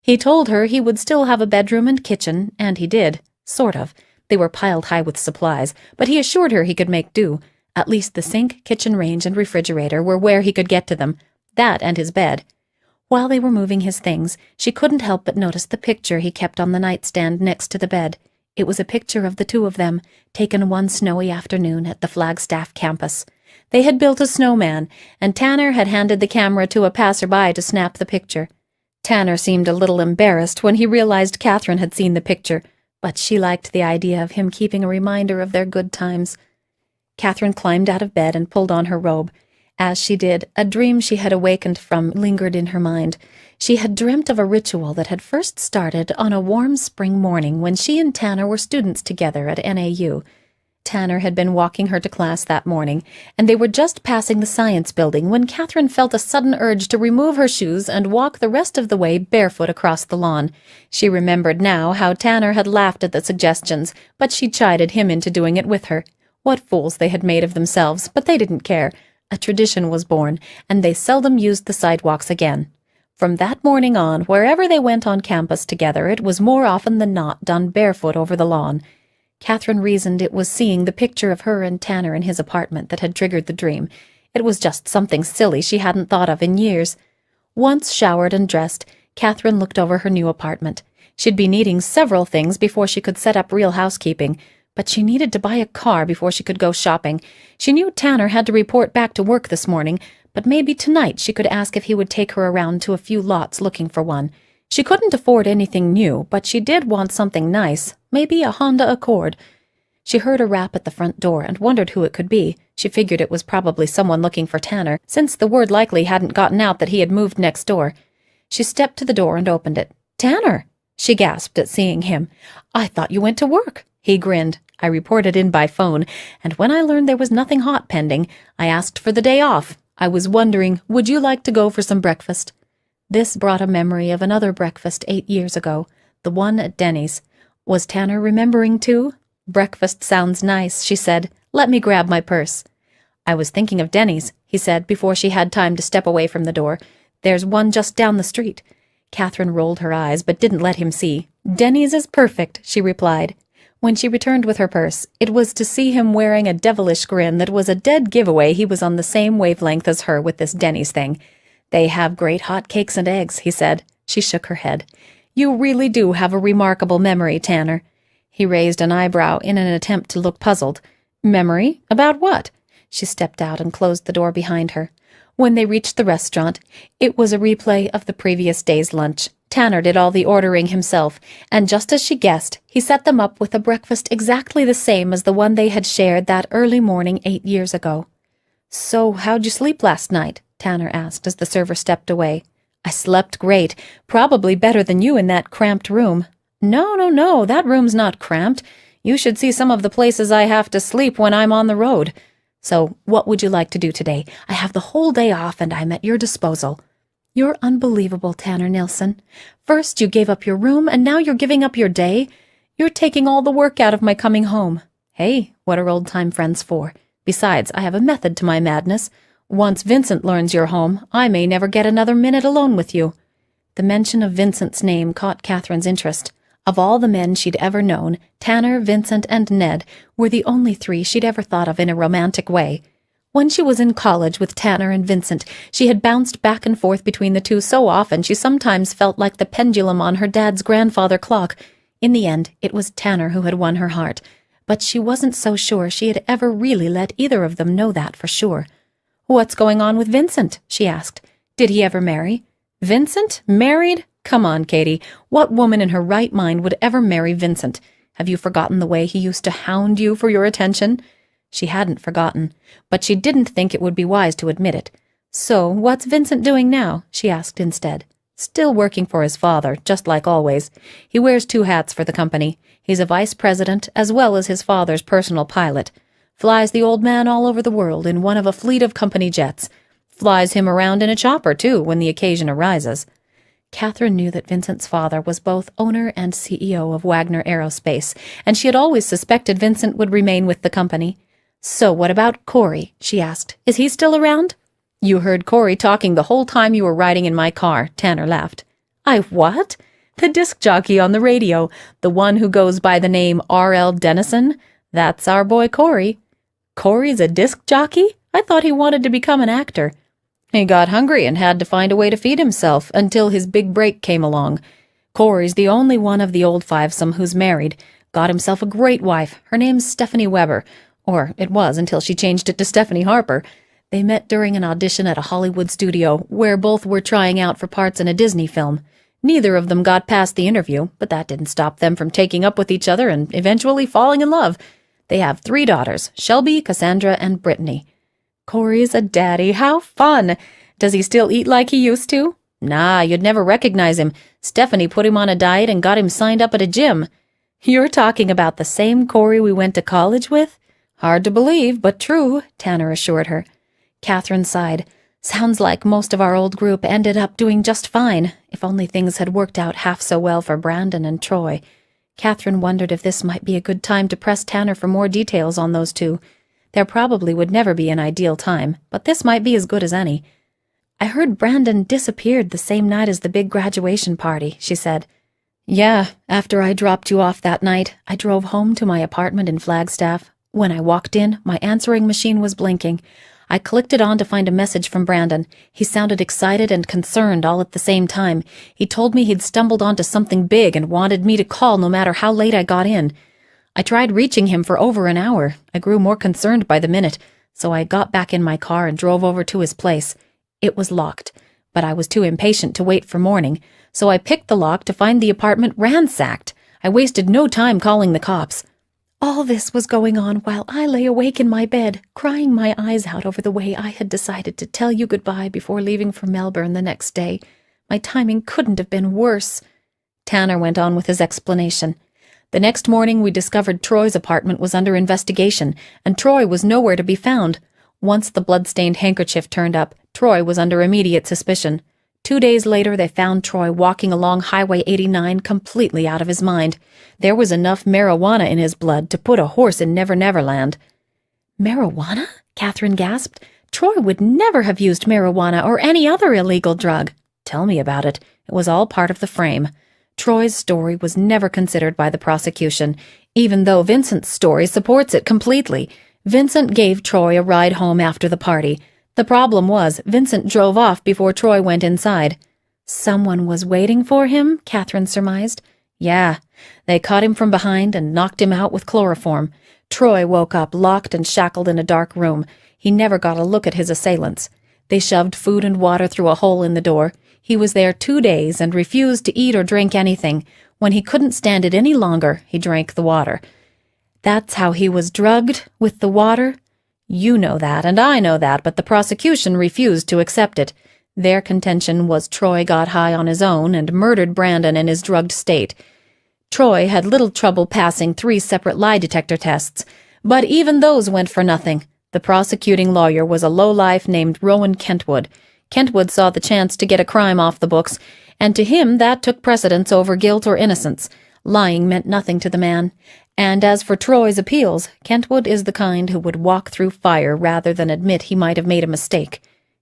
He told her he would still have a bedroom and kitchen, and he did, sort of. They were piled high with supplies, but he assured her he could make do. At least the sink, kitchen range, and refrigerator were where he could get to them. That and his bed. While they were moving his things, she couldn't help but notice the picture he kept on the nightstand next to the bed. It was a picture of the two of them, taken one snowy afternoon at the Flagstaff campus. They had built a snowman, and Tanner had handed the camera to a passerby to snap the picture. Tanner seemed a little embarrassed when he realized Catherine had seen the picture, but she liked the idea of him keeping a reminder of their good times. Catherine climbed out of bed and pulled on her robe. As she did, a dream she had awakened from lingered in her mind. She had dreamt of a ritual that had first started on a warm spring morning when she and Tanner were students together at NAU. Tanner had been walking her to class that morning, and they were just passing the science building when Catherine felt a sudden urge to remove her shoes and walk the rest of the way barefoot across the lawn. She remembered now how Tanner had laughed at the suggestions, but she chided him into doing it with her. What fools they had made of themselves, but they didn't care. A tradition was born, and they seldom used the sidewalks again. From that morning on, wherever they went on campus together, it was more often than not done barefoot over the lawn. Catherine reasoned it was seeing the picture of her and Tanner in his apartment that had triggered the dream. It was just something silly she hadn't thought of in years. Once showered and dressed, Catherine looked over her new apartment. She'd be needing several things before she could set up real housekeeping, but she needed to buy a car before she could go shopping. She knew Tanner had to report back to work this morning, but maybe tonight she could ask if he would take her around to a few lots looking for one. She couldn't afford anything new, but she did want something nice, maybe a Honda Accord. She heard a rap at the front door and wondered who it could be. She figured it was probably someone looking for Tanner, since the word likely hadn't gotten out that he had moved next door. She stepped to the door and opened it. "Tanner!" she gasped at seeing him. "I thought you went to work." He grinned. "I reported in by phone, and when I learned there was nothing hot pending, I asked for the day off. I was wondering, would you like to go for some breakfast?" This brought a memory of another breakfast 8 years ago, the one at Denny's. Was Tanner remembering too? "Breakfast sounds nice," she said. "Let me grab my purse." "I was thinking of Denny's," he said before she had time to step away from the door. "There's one just down the street." Catherine rolled her eyes but didn't let him see. "Denny's is perfect," she replied. When she returned with her purse, it was to see him wearing a devilish grin that was a dead giveaway he was on the same wavelength as her with this Denny's thing. "They have great hot cakes and eggs," he said. She shook her head. "You really do have a remarkable memory, Tanner." He raised an eyebrow in an attempt to look puzzled. "Memory? About what?" She stepped out and closed the door behind her. When they reached the restaurant, it was a replay of the previous day's lunch. Tanner did all the ordering himself, and just as she guessed, he set them up with a breakfast exactly the same as the one they had shared that early morning 8 years ago. "So, how'd you sleep last night?" Tanner asked as the server stepped away. "I slept great, probably better than you in that cramped room." No, that room's not cramped. You should see some of the places I have to sleep when I'm on the road. So, what would you like to do today? I have the whole day off and I'm at your disposal." "You're unbelievable, Tanner Nilsson. First you gave up your room, and now you're giving up your day. You're taking all the work out of my coming home." "Hey, what are old-time friends for? Besides, I have a method to my madness. Once Vincent learns you're home, I may never get another minute alone with you." The mention of Vincent's name caught Catherine's interest. Of all the men she'd ever known, Tanner, Vincent, and Ned were the only 3 she'd ever thought of in a romantic way. When she was in college with Tanner and Vincent, she had bounced back and forth between the two so often she sometimes felt like the pendulum on her dad's grandfather clock. In the end, it was Tanner who had won her heart, but she wasn't so sure she had ever really let either of them know that for sure. "What's going on with Vincent?" she asked. "Did he ever marry?" "Vincent? Married? Come on, Katie. What woman in her right mind would ever marry Vincent? Have you forgotten the way he used to hound you for your attention?" She hadn't forgotten, but she didn't think it would be wise to admit it. "So, what's Vincent doing now?" she asked instead. "Still working for his father, just like always. He wears 2 hats for the company. He's a vice president, as well as his father's personal pilot. Flies the old man all over the world in one of a fleet of company jets. Flies him around in a chopper, too, when the occasion arises." Catherine knew that Vincent's father was both owner and CEO of Wagner Aerospace, and she had always suspected Vincent would remain with the company. "So what about Corey?" she asked. "Is he still around?" "You heard Corey talking the whole time you were riding in my car," Tanner laughed. "I what?" The disc jockey on the radio, the one who goes by the name R.L. Dennison. That's our boy Corey." "Corey's a disc jockey? I thought he wanted to become an actor." "He got hungry and had to find a way to feed himself until his big break came along. Corey's the only one of the old fivesome who's married. Got himself a great wife. Her name's Stephanie Weber. Or it was until she changed it to Stephanie Harper. They met during an audition at a Hollywood studio where both were trying out for parts in a Disney film. Neither of them got past the interview, but that didn't stop them from taking up with each other and eventually falling in love. They have 3 daughters, Shelby, Cassandra, and Brittany." "Corey's a daddy. How fun! Does he still eat like he used to?" "Nah, you'd never recognize him. Stephanie put him on a diet and got him signed up at a gym." "You're talking about the same Corey we went to college with?" "Hard to believe, but true," Tanner assured her. Catherine sighed. "Sounds like most of our old group ended up doing just fine. If only things had worked out half so well for Brandon and Troy." Catherine wondered if this might be a good time to press Tanner for more details on those two. There probably would never be an ideal time, but this might be as good as any. "I heard Brandon disappeared the same night as the big graduation party," she said. "Yeah, after I dropped you off that night, I drove home to my apartment in Flagstaff. When I walked in, my answering machine was blinking. I clicked it on to find a message from Brandon. He sounded excited and concerned all at the same time. He told me he'd stumbled onto something big and wanted me to call no matter how late I got in. I tried reaching him for over an hour. I grew more concerned by the minute, so I got back in my car and drove over to his place. It was locked, but I was too impatient to wait for morning, so I picked the lock to find the apartment ransacked. I wasted no time calling the cops. All this was going on while I lay awake in my bed, crying my eyes out over the way I had decided to tell you goodbye before leaving for Melbourne the next day. My timing couldn't have been worse." Tanner went on with his explanation. "The next morning we discovered Troy's apartment was under investigation, and Troy was nowhere to be found. Once the blood-stained handkerchief turned up, Troy was under immediate suspicion. 2 days later, they found Troy walking along Highway 89 completely out of his mind. There was enough marijuana in his blood to put a horse in Never Never Land." "Marijuana?" Catherine gasped. "Troy would never have used marijuana or any other illegal drug." "Tell me about it. It was all part of the frame. Troy's story was never considered by the prosecution, even though Vincent's story supports it completely. Vincent gave Troy a ride home after the party. The problem was, Vincent drove off before Troy went inside." "Someone was waiting for him?" Catherine surmised. "Yeah. They caught him from behind and knocked him out with chloroform. Troy woke up locked and shackled in a dark room. He never got a look at his assailants. They shoved food and water through a hole in the door. He was there 2 days and refused to eat or drink anything. When he couldn't stand it any longer, he drank the water." "That's how he was drugged, with the water?" "You know that, and I know that, but the prosecution refused to accept it. Their contention was Troy got high on his own and murdered Brandon in his drugged state. Troy had little trouble passing 3 separate lie detector tests, but even those went for nothing. The prosecuting lawyer was a lowlife named Rowan Kentwood. Kentwood saw the chance to get a crime off the books, and to him that took precedence over guilt or innocence. Lying meant nothing to the man. And as for Troy's appeals, Kentwood is the kind who would walk through fire rather than admit he might have made a mistake."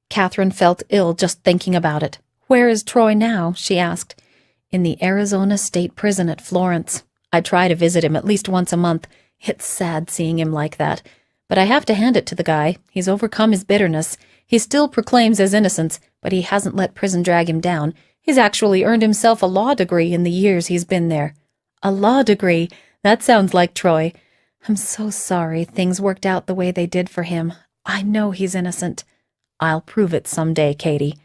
Catherine felt ill just thinking about it. "Where is Troy now?" she asked. "In the Arizona State Prison at Florence. I try to visit him at least once a month. It's sad seeing him like that. But I have to hand it to the guy. He's overcome his bitterness. He still proclaims his innocence, but he hasn't let prison drag him down. He's actually earned himself a law degree in the years he's been there." "A law degree? That sounds like Troy. I'm so sorry things worked out the way they did for him. I know he's innocent." "I'll prove it someday, Katie."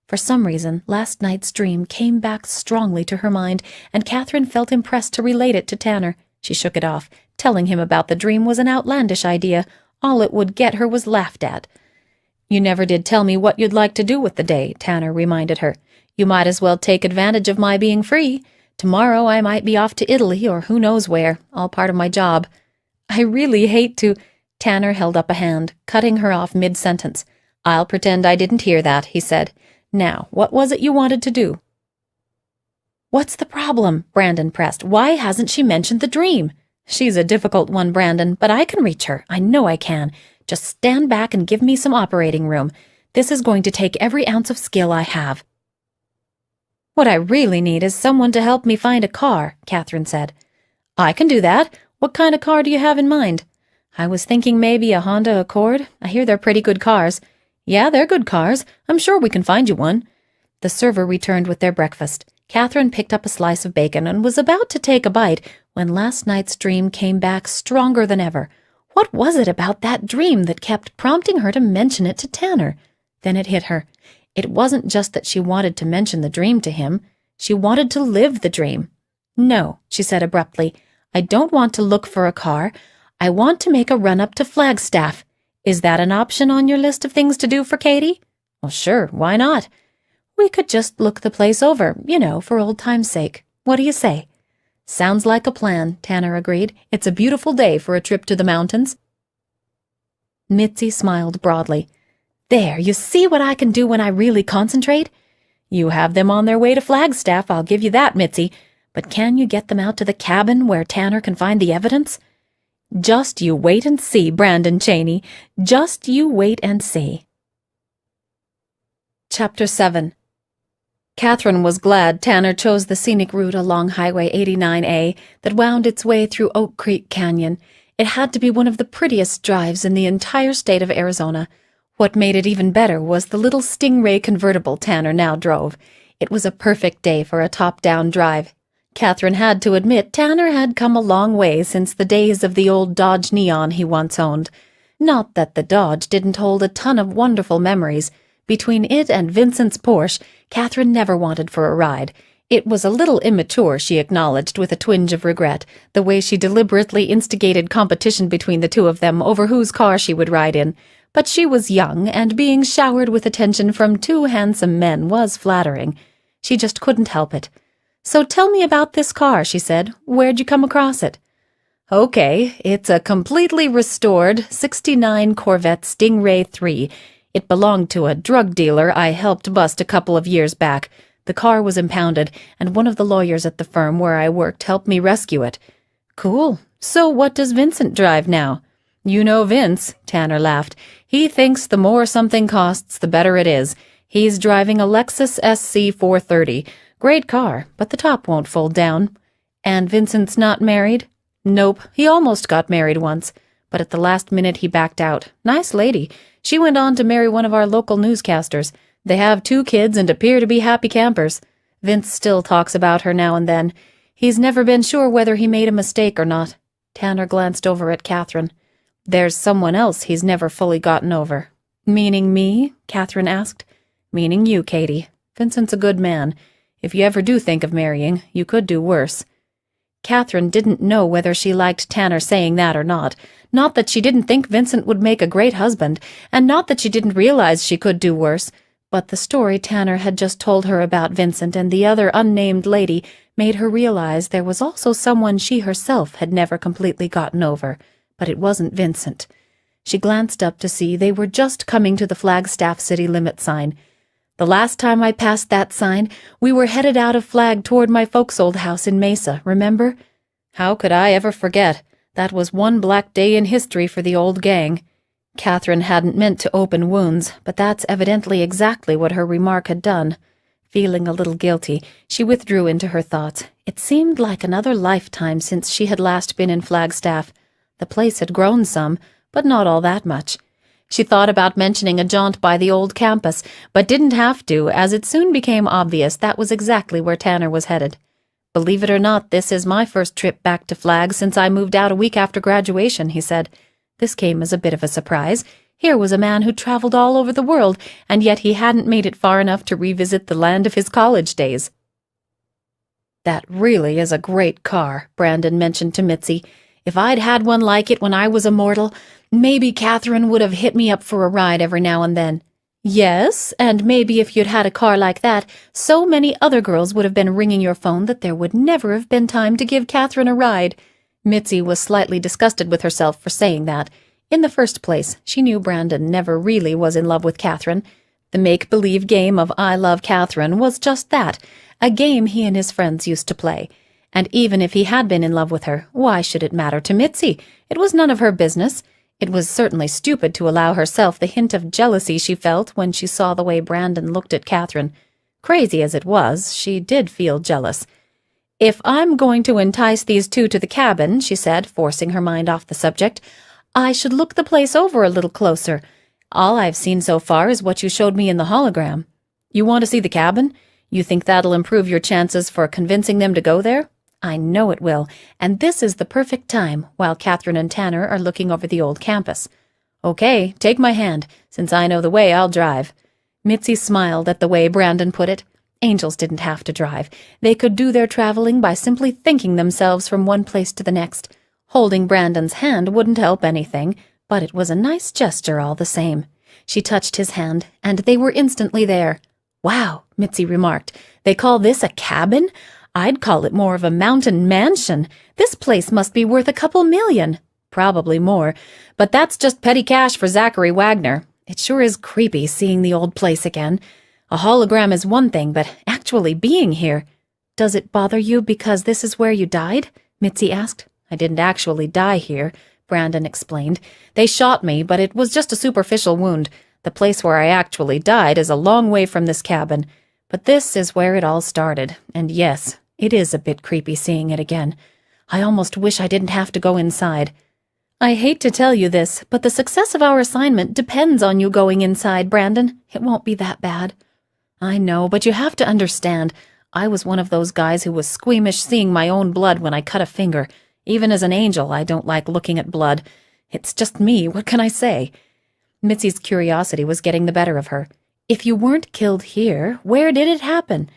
For some reason, last night's dream came back strongly to her mind, and Catherine felt impressed to relate it to Tanner. She shook it off. Telling him about the dream was an outlandish idea. All it would get her was laughed at. "You never did tell me what you'd like to do with the day," Tanner reminded her. "You might as well take advantage of my being free. Tomorrow I might be off to Italy or who knows where, all part of my job." "I really hate to—" Tanner held up a hand, cutting her off mid-sentence. "I'll pretend I didn't hear that," he said. "Now, what was it you wanted to do?" "What's the problem?" Brandon pressed. "Why hasn't she mentioned the dream?" "She's a difficult one, Brandon, but I can reach her. I know I can. Just stand back and give me some operating room. This is going to take every ounce of skill I have." "What I really need is someone to help me find a car," Catherine said. "I can do that. What kind of car do you have in mind?" "I was thinking maybe a Honda Accord. I hear they're pretty good cars." "Yeah, they're good cars. I'm sure we can find you one." The server returned with their breakfast. Catherine picked up a slice of bacon and was about to take a bite when last night's dream came back stronger than ever. What was it about that dream that kept prompting her to mention it to Tanner? Then it hit her. It wasn't just that she wanted to mention the dream to him. She wanted to live the dream. "No," she said abruptly. "I don't want to look for a car. I want to make a run-up to Flagstaff. Is that an option on your list of things to do for Katie?" "Well, sure, why not?" "We could just look the place over, for old time's sake. What do you say?" "Sounds like a plan," Tanner agreed. "It's a beautiful day for a trip to the mountains." Mitzi smiled broadly. "There, you see what I can do when I really concentrate?" "You have them on their way to Flagstaff, I'll give you that, Mitzi. But can you get them out to the cabin where Tanner can find the evidence?" "Just you wait and see, Brandon Chaney. Just you wait and see." Chapter 7. Catherine was glad Tanner chose the scenic route along Highway 89A that wound its way through Oak Creek Canyon. It had to be one of the prettiest drives in the entire state of Arizona. What made it even better was the little Stingray convertible Tanner now drove. It was a perfect day for a top-down drive. Catherine had to admit Tanner had come a long way since the days of the old Dodge Neon he once owned. Not that the Dodge didn't hold a ton of wonderful memories. Between it and Vincent's Porsche, Catherine never wanted for a ride. It was a little immature, she acknowledged with a twinge of regret, the way she deliberately instigated competition between the two of them over whose car she would ride in. But she was young, and being showered with attention from two handsome men was flattering. She just couldn't help it. "So tell me about this car," she said. "Where'd you come across it?" "Okay, it's a completely restored '69 Corvette Stingray 3. It belonged to a drug dealer I helped bust a couple of years back. The car was impounded, and one of the lawyers at the firm where I worked helped me rescue it." "Cool. So what does Vincent drive now?" "You know Vince," Tanner laughed. "He thinks the more something costs, the better it is. He's driving a Lexus SC 430. Great car, but the top won't fold down." "And Vincent's not married?" "Nope. He almost got married once, but at the last minute he backed out. Nice lady. She went on to marry one of our local newscasters. They have 2 kids and appear to be happy campers. Vince still talks about her now and then. He's never been sure whether he made a mistake or not." Tanner glanced over at Catherine. "There's someone else he's never fully gotten over." "Meaning me?" Catherine asked. "Meaning you, Katie. Vincent's a good man. If you ever do think of marrying, you could do worse." Catherine didn't know whether she liked Tanner saying that or not. Not that she didn't think Vincent would make a great husband, and not that she didn't realize she could do worse. But the story Tanner had just told her about Vincent and the other unnamed lady made her realize there was also someone she herself had never completely gotten over. But it wasn't Vincent. She glanced up to see they were just coming to the Flagstaff city limit sign. "The last time I passed that sign, we were headed out of Flag toward my folks' old house in Mesa, remember?" "How could I ever forget? That was one black day in history for the old gang." Catherine hadn't meant to open wounds, but that's evidently exactly what her remark had done. Feeling a little guilty, she withdrew into her thoughts. It seemed like another lifetime since she had last been in Flagstaff. The place had grown some, but not all that much. She thought about mentioning a jaunt by the old campus, but didn't have to, as it soon became obvious that was exactly where Tanner was headed. "Believe it or not, this is my first trip back to Flag since I moved out a week after graduation," he said. This came as a bit of a surprise. Here was a man who traveled all over the world, and yet he hadn't made it far enough to revisit the land of his college days. "That really is a great car," Brandon mentioned to Mitzi. "If I'd had one like it when I was a mortal, maybe Catherine would have hit me up for a ride every now and then." "Yes, and maybe if you'd had a car like that, so many other girls would have been ringing your phone that there would never have been time to give Catherine a ride." Mitzi was slightly disgusted with herself for saying that. In the first place, she knew Brandon never really was in love with Catherine. The make-believe game of I Love Catherine was just that, a game he and his friends used to play. And even if he had been in love with her, why should it matter to Mitzi? It was none of her business. It was certainly stupid to allow herself the hint of jealousy she felt when she saw the way Brandon looked at Catherine. Crazy as it was, she did feel jealous. "If I'm going to entice these two to the cabin," she said, forcing her mind off the subject, "I should look the place over a little closer. All I've seen so far is what you showed me in the hologram. You want to see the cabin? You think that'll improve your chances for convincing them to go there? I know it will, and this is the perfect time, while Catherine and Tanner are looking over the old campus. Okay, take my hand. Since I know the way, I'll drive." Mitzi smiled at the way Brandon put it. Angels didn't have to drive. They could do their traveling by simply thinking themselves from one place to the next. Holding Brandon's hand wouldn't help anything, but it was a nice gesture all the same. She touched his hand, and they were instantly there. "Wow," Mitzi remarked. "They call this a cabin? I'd call it more of a mountain mansion. This place must be worth a couple million. Probably more. But that's just petty cash for Zachary Wagner. It sure is creepy seeing the old place again. A hologram is one thing, but actually being here—" "Does it bother you because this is where you died?" Mitzi asked. "I didn't actually die here," Brandon explained. "They shot me, but it was just a superficial wound. The place where I actually died is a long way from this cabin. But this is where it all started, and yes, it is a bit creepy seeing it again. I almost wish I didn't have to go inside. I hate to tell you this, but the success of our assignment depends on you going inside, Brandon. It won't be that bad." "I know, but you have to understand. I was one of those guys who was squeamish seeing my own blood when I cut a finger. Even as an angel, I don't like looking at blood. It's just me, what can I say?" Mitzi's curiosity was getting the better of her. "If you weren't killed here, where did it happen?"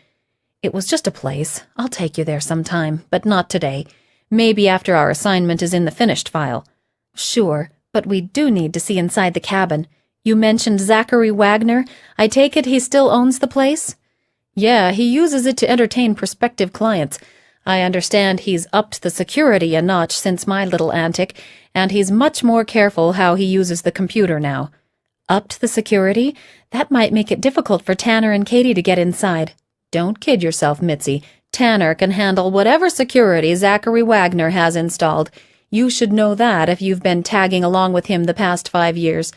"It was just a place. I'll take you there sometime, but not today. Maybe after our assignment is in the finished file." "Sure, but we do need to see inside the cabin. You mentioned Zachary Wagner. I take it he still owns the place?" "Yeah, he uses it to entertain prospective clients. I understand he's upped the security a notch since my little antic, and he's much more careful how he uses the computer now." "Upped the security? That might make it difficult for Tanner and Katie to get inside." "Don't kid yourself, Mitzi. Tanner can handle whatever security Zachary Wagner has installed. You should know that if you've been tagging along with him the past 5 years.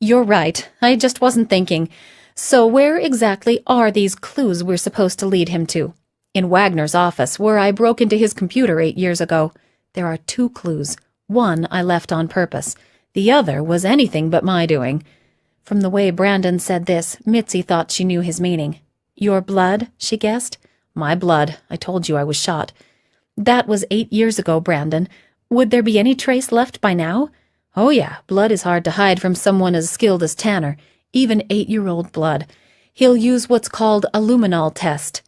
"You're right. I just wasn't thinking. So where exactly are these clues we're supposed to lead him to?" "In Wagner's office, where I broke into his computer 8 years ago. There are 2 clues. One I left on purpose. The other was anything but my doing." From the way Brandon said this, Mitzi thought she knew his meaning. "Your blood?" she guessed. "My blood. I told you I was shot." "That was 8 years ago, Brandon. Would there be any trace left by now?" "Oh yeah, blood is hard to hide from someone as skilled as Tanner, even 8-year-old blood. He'll use what's called a luminol test."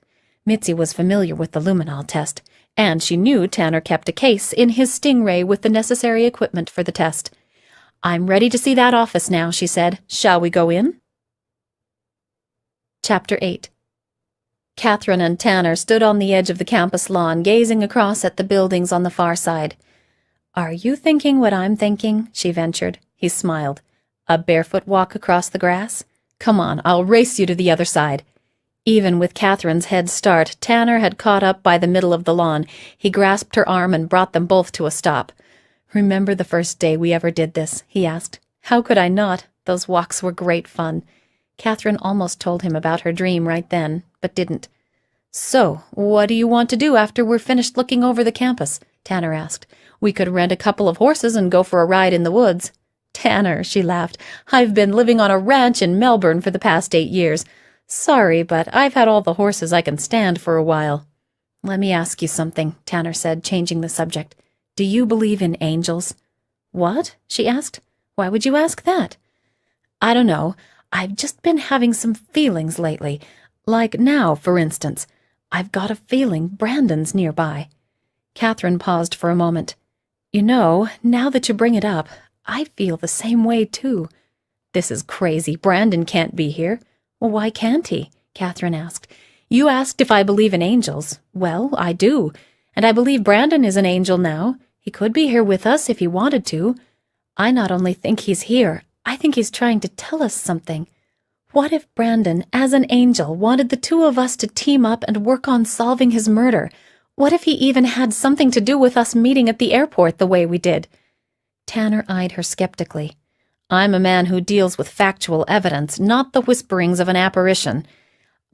Mitzi was familiar with the luminol test, and she knew Tanner kept a case in his Stingray with the necessary equipment for the test. "I'm ready to see that office now," she said. "Shall we go in?" Chapter 8. Catherine and Tanner stood on the edge of the campus lawn, gazing across at the buildings on the far side. "Are you thinking what I'm thinking?" she ventured. He smiled. "A barefoot walk across the grass? Come on, I'll race you to the other side." Even with Catherine's head start, Tanner had caught up by the middle of the lawn. He grasped her arm and brought them both to a stop. "Remember the first day we ever did this?" he asked. "How could I not? Those walks were great fun." Catherine almost told him about her dream right then, but didn't. "So, what do you want to do after we're finished looking over the campus?" Tanner asked. "We could rent a couple of horses and go for a ride in the woods." "Tanner," she laughed, "I've been living on a ranch in Melbourne for the past 8 years. Sorry, but I've had all the horses I can stand for a while." "Let me ask you something," Tanner said, changing the subject. "Do you believe in angels?" "What?" she asked. "Why would you ask that?" "I don't know. I've just been having some feelings lately. Like now, for instance. I've got a feeling Brandon's nearby." Catherine paused for a moment. "You know, now that you bring it up, I feel the same way, too." "This is crazy. Brandon can't be here." "Well, why can't he?" Catherine asked. "You asked if I believe in angels. Well, I do. And I believe Brandon is an angel now. He could be here with us if he wanted to. I not only think he's here, I think he's trying to tell us something. What if Brandon, as an angel, wanted the 2 of us to team up and work on solving his murder? What if he even had something to do with us meeting at the airport the way we did?" Tanner eyed her skeptically. "I'm a man who deals with factual evidence, not the whisperings of an apparition.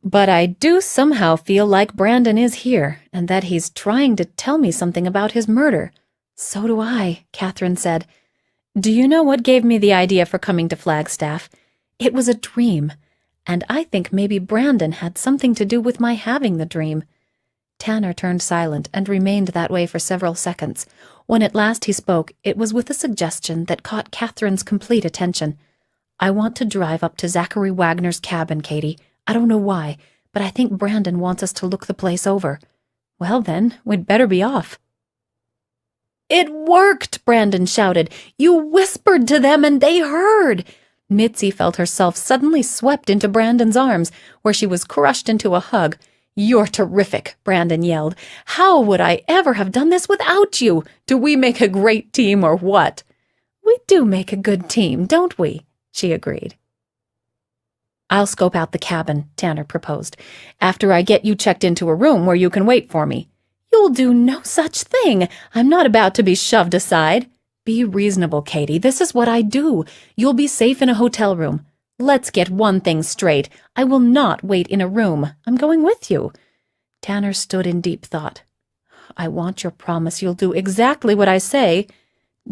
But I do somehow feel like Brandon is here, and that he's trying to tell me something about his murder." "So do I," Catherine said. "Do you know what gave me the idea for coming to Flagstaff? It was a dream, and I think maybe Brandon had something to do with my having the dream." Tanner turned silent and remained that way for several seconds. When at last he spoke, it was with a suggestion that caught Catherine's complete attention. "I want to drive up to Zachary Wagner's cabin, Katie. I don't know why, but I think Brandon wants us to look the place over." "Well then, we'd better be off." "It worked!" Brandon shouted. "You whispered to them and they heard!" Mitzi felt herself suddenly swept into Brandon's arms, where she was crushed into a hug. "You're terrific," Brandon yelled. "How would I ever have done this without you? Do we make a great team or what?" "We do make a good team, don't we?" she agreed. "I'll scope out the cabin," Tanner proposed, "after I get you checked into a room where you can wait for me." "You'll do no such thing. I'm not about to be shoved aside." "Be reasonable, Katie. This is what I do. You'll be safe in a hotel room. Let's get one thing straight. I will not wait in a room. I'm going with you." Tanner stood in deep thought. "I want your promise you'll do exactly what I say,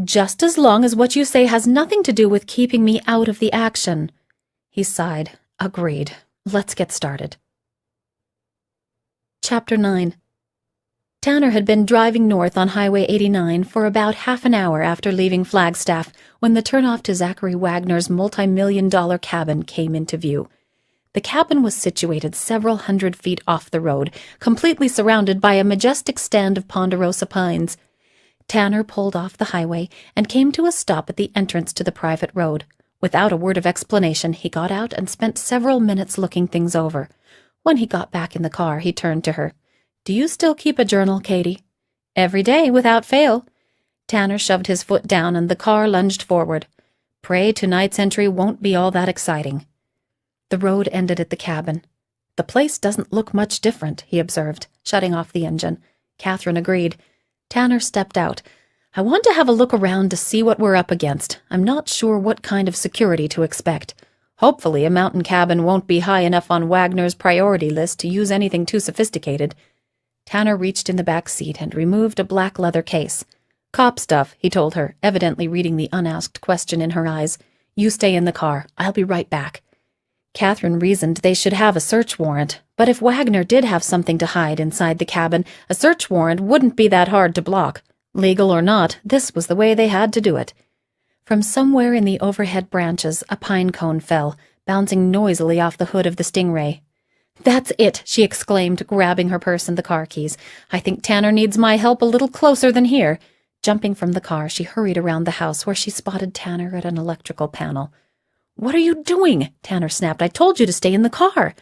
just as long as what you say has nothing to do with keeping me out of the action." He sighed. "Agreed. Let's get started." Chapter 9. Tanner had been driving north on Highway 89 for about half an hour after leaving Flagstaff when the turnoff to Zachary Wagner's multi-million-dollar cabin came into view. The cabin was situated several hundred feet off the road, completely surrounded by a majestic stand of ponderosa pines. Tanner pulled off the highway and came to a stop at the entrance to the private road. Without a word of explanation, he got out and spent several minutes looking things over. When he got back in the car, he turned to her. "Do you still keep a journal, Katie?" "Every day, without fail." Tanner shoved his foot down and the car lunged forward. "Pray tonight's entry won't be all that exciting." The road ended at the cabin. "The place doesn't look much different," he observed, shutting off the engine. Catherine agreed. Tanner stepped out. "I want to have a look around to see what we're up against. I'm not sure what kind of security to expect. Hopefully a mountain cabin won't be high enough on Wagner's priority list to use anything too sophisticated." Tanner reached in the back seat and removed a black leather case. "Cop stuff," he told her, evidently reading the unasked question in her eyes. "You stay in the car. I'll be right back." Catherine reasoned they should have a search warrant, but if Wagner did have something to hide inside the cabin, a search warrant wouldn't be that hard to block. Legal or not, this was the way they had to do it. From somewhere in the overhead branches, a pine cone fell, bouncing noisily off the hood of the Stingray. "That's it," she exclaimed, grabbing her purse and the car keys. "I think Tanner needs my help a little closer than here." Jumping from the car, she hurried around the house where she spotted Tanner at an electrical panel. "What are you doing?" Tanner snapped. "I told you to stay in the car."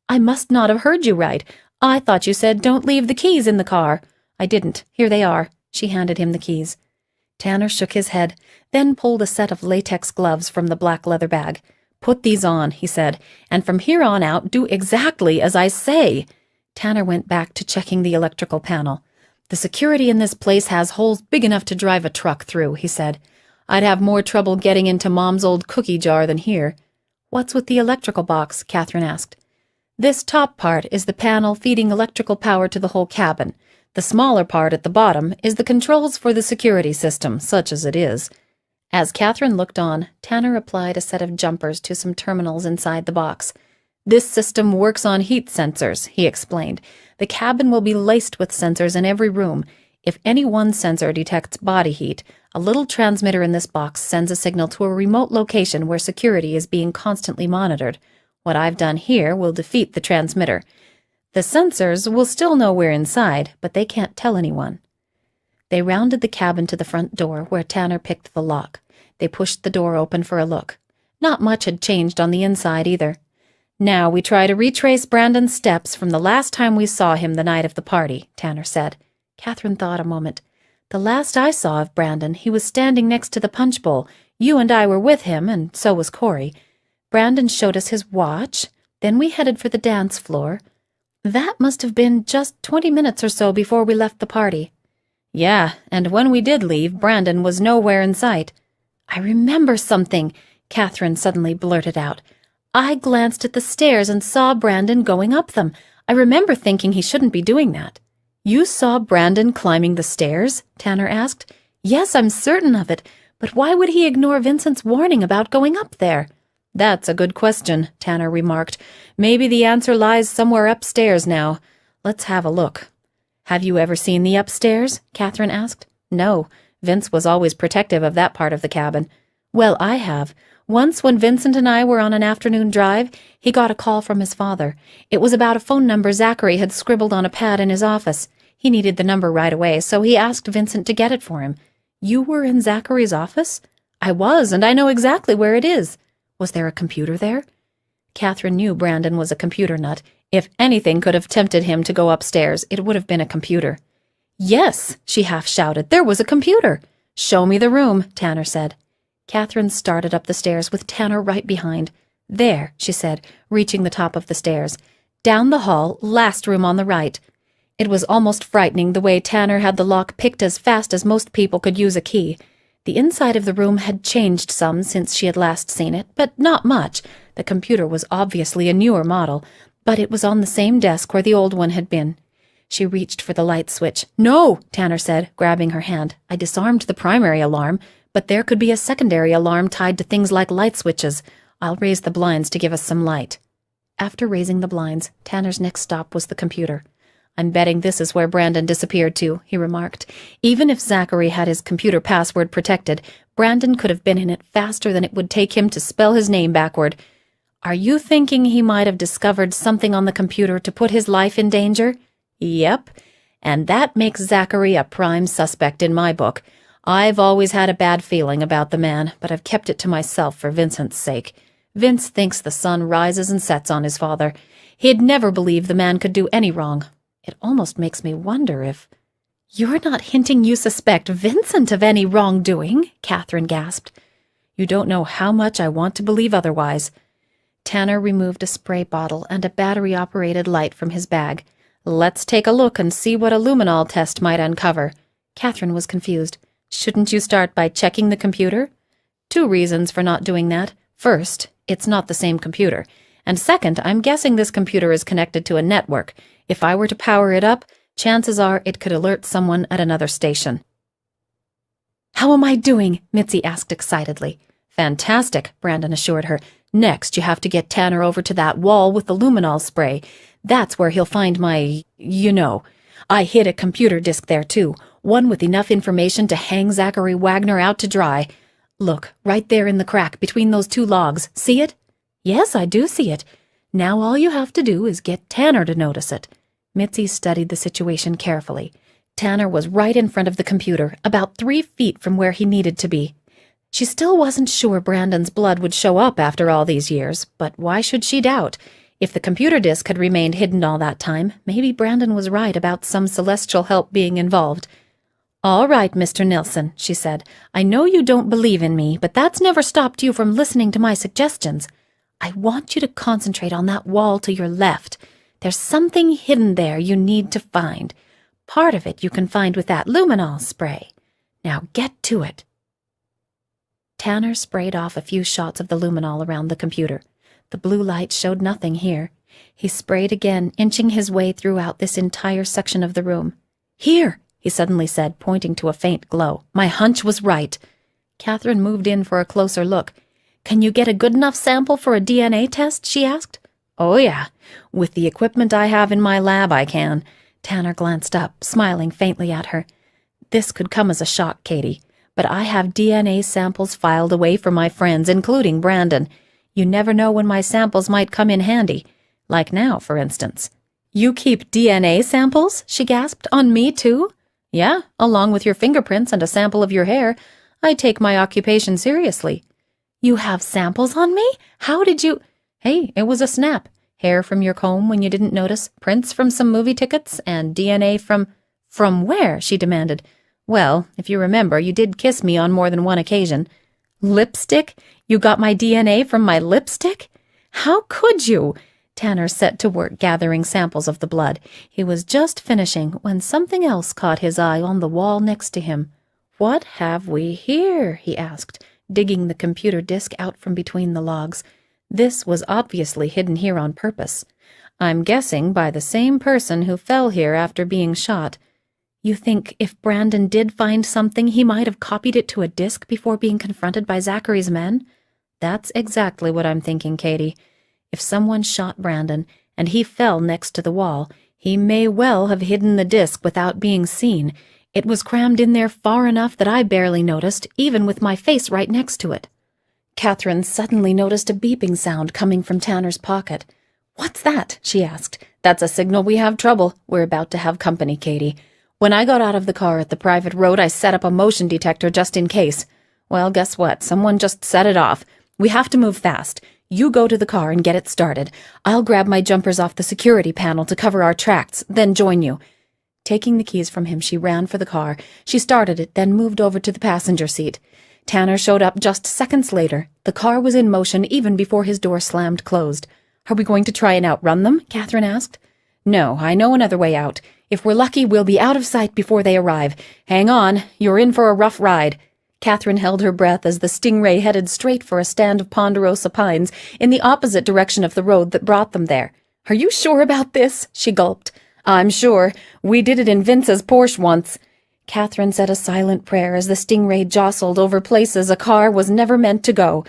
"I must not have heard you right. I thought you said don't leave the keys in the car." "I didn't. Here they are." She handed him the keys. Tanner shook his head, then pulled a set of latex gloves from the black leather bag. "Put these on," he said, "and from here on out do exactly as I say." Tanner went back to checking the electrical panel. "The security in this place has holes big enough to drive a truck through," he said. "I'd have more trouble getting into Mom's old cookie jar than here." "What's with the electrical box?" Catherine asked. "This top part is the panel feeding electrical power to the whole cabin. The smaller part at the bottom is the controls for the security system, such as it is." As Catherine looked on, Tanner applied a set of jumpers to some terminals inside the box. "This system works on heat sensors," he explained. "The cabin will be laced with sensors in every room. If any one sensor detects body heat, a little transmitter in this box sends a signal to a remote location where security is being constantly monitored. What I've done here will defeat the transmitter. The sensors will still know we're inside, but they can't tell anyone." They rounded the cabin to the front door, where Tanner picked the lock. They pushed the door open for a look. Not much had changed on the inside either. "Now we try to retrace Brandon's steps from the last time we saw him the night of the party," Tanner said. Catherine thought a moment. "The last I saw of Brandon, he was standing next to the punch bowl. You and I were with him, and so was Corey. Brandon showed us his watch. Then we headed for the dance floor. That must have been just 20 minutes or so before we left the party." "Yeah, and when we did leave, Brandon was nowhere in sight." "I remember something," Catherine suddenly blurted out. I glanced at the stairs and saw Brandon going up them. I remember thinking he shouldn't be doing that." "You saw Brandon climbing the stairs?" Tanner asked. "Yes, I'm certain of it. But why would he ignore Vincent's warning about going up there?" "That's a good question," Tanner remarked. "Maybe the answer lies somewhere upstairs now. Let's have a look." "Have you ever seen the upstairs?" Catherine asked. "No. Vince was always protective of that part of the cabin." "Well, I have. Once when Vincent and I were on an afternoon drive, he got a call from his father. It was about a phone number Zachary had scribbled on a pad in his office. He needed the number right away, so he asked Vincent to get it for him." "You were in Zachary's office?" "I was, and I know exactly where it is." "Was there a computer there?" Catherine knew Brandon was a computer nut. If anything could have tempted him to go upstairs, it would have been a computer. "Yes," she half shouted, "there was a computer." "Show me the room," Tanner said. Catherine started up the stairs with Tanner right behind. "There," she said, reaching the top of the stairs. "Down the hall, last room on the right." It was almost frightening the way Tanner had the lock picked as fast as most people could use a key. The inside of the room had changed some since she had last seen it, but not much. The computer was obviously a newer model, but it was on the same desk where the old one had been. She reached for the light switch. "No," Tanner said, grabbing her hand. "I disarmed the primary alarm, but there could be a secondary alarm tied to things like light switches. I'll raise the blinds to give us some light." After raising the blinds, Tanner's next stop was the computer. "I'm betting this is where Brandon disappeared to," he remarked. "Even if Zachary had his computer password protected, Brandon could have been in it faster than it would take him to spell his name backward. Are you thinking he might have discovered something on the computer to put his life in danger?" "Yep. And that makes Zachary a prime suspect in my book. I've always had a bad feeling about the man, but I've kept it to myself for Vincent's sake. Vince thinks the sun rises and sets on his father. He'd never believe the man could do any wrong. It almost makes me wonder if—" "You're not hinting you suspect Vincent of any wrongdoing?" Catherine gasped. "You don't know how much I want to believe otherwise." Tanner removed a spray bottle and a battery-operated light from his bag. "Let's take a look and see what a luminol test might uncover." Catherine was confused. "Shouldn't you start by checking the computer?" "Two reasons for not doing that. First, it's not the same computer. And second, I'm guessing this computer is connected to a network. If I were to power it up, chances are it could alert someone at another station." "How am I doing?" Mitzi asked excitedly. "Fantastic," Brandon assured her. "Next, you have to get Tanner over to that wall with the luminol spray. That's where he'll find my—you know. I hid a computer disk there, too, one with enough information to hang Zachary Wagner out to dry. Look, right there in the crack between those two logs. See it?" "Yes, I do see it. Now all you have to do is get Tanner to notice it." Mitzi studied the situation carefully. Tanner was right in front of the computer, about 3 feet from where he needed to be. She still wasn't sure Brandon's blood would show up after all these years, but why should she doubt? If the computer disk had remained hidden all that time, maybe Brandon was right about some celestial help being involved. "All right, Mr. Nilsson," she said. "I know you don't believe in me, but that's never stopped you from listening to my suggestions. I want you to concentrate on that wall to your left. There's something hidden there you need to find. Part of it you can find with that luminol spray. Now get to it." Tanner sprayed off a few shots of the luminol around the computer. The blue light showed nothing here. He sprayed again, inching his way throughout this entire section of the room. "Here," he suddenly said, pointing to a faint glow. "My hunch was right." Catherine moved in for a closer look. "Can you get a good enough sample for a DNA test?" she asked. "Oh, yeah. With the equipment I have in my lab, I can." Tanner glanced up, smiling faintly at her. "This could come as a shock, Katie, but I have DNA samples filed away for my friends, including Brandon. You never know when my samples might come in handy. Like now, for instance." "You keep DNA samples?" she gasped. "On me, too?" "Yeah, along with your fingerprints and a sample of your hair. I take my occupation seriously." "You have samples on me? How did you—" "Hey, it was a snap. Hair from your comb when you didn't notice, prints from some movie tickets, and DNA from—" "From where?" she demanded. "Well, if you remember, you did kiss me on more than one occasion." "Lipstick? You got my DNA from my lipstick? How could you?" Tanner set to work gathering samples of the blood. He was just finishing when something else caught his eye on the wall next to him. "What have we here?" he asked, digging the computer disk out from between the logs. This was obviously hidden here on purpose. I'm guessing by the same person who fell here after being shot. You think if Brandon did find something, he might have copied it to a disk before being confronted by Zachary's men? That's exactly what I'm thinking, Katie. If someone shot Brandon, and he fell next to the wall, he may well have hidden the disk without being seen. It was crammed in there far enough that I barely noticed, even with my face right next to it. Catherine suddenly noticed a beeping sound coming from Tanner's pocket. "What's that?" she asked. "That's a signal we have trouble. We're about to have company, Katie. When I got out of the car at the private road, I set up a motion detector just in case. Well, guess what? Someone just set it off. We have to move fast. You go to the car and get it started. I'll grab my jumpers off the security panel to cover our tracks, then join you." Taking the keys from him, she ran for the car. She started it, then moved over to the passenger seat. Tanner showed up just seconds later. The car was in motion even before his door slammed closed. "Are we going to try and outrun them?" Catherine asked. "No, I know another way out. If we're lucky, we'll be out of sight before they arrive. Hang on, you're in for a rough ride." Catherine held her breath as the Stingray headed straight for a stand of ponderosa pines in the opposite direction of the road that brought them there. "Are you sure about this?" she gulped. "I'm sure. We did it in Vince's Porsche once." Catherine said a silent prayer as the Stingray jostled over places a car was never meant to go.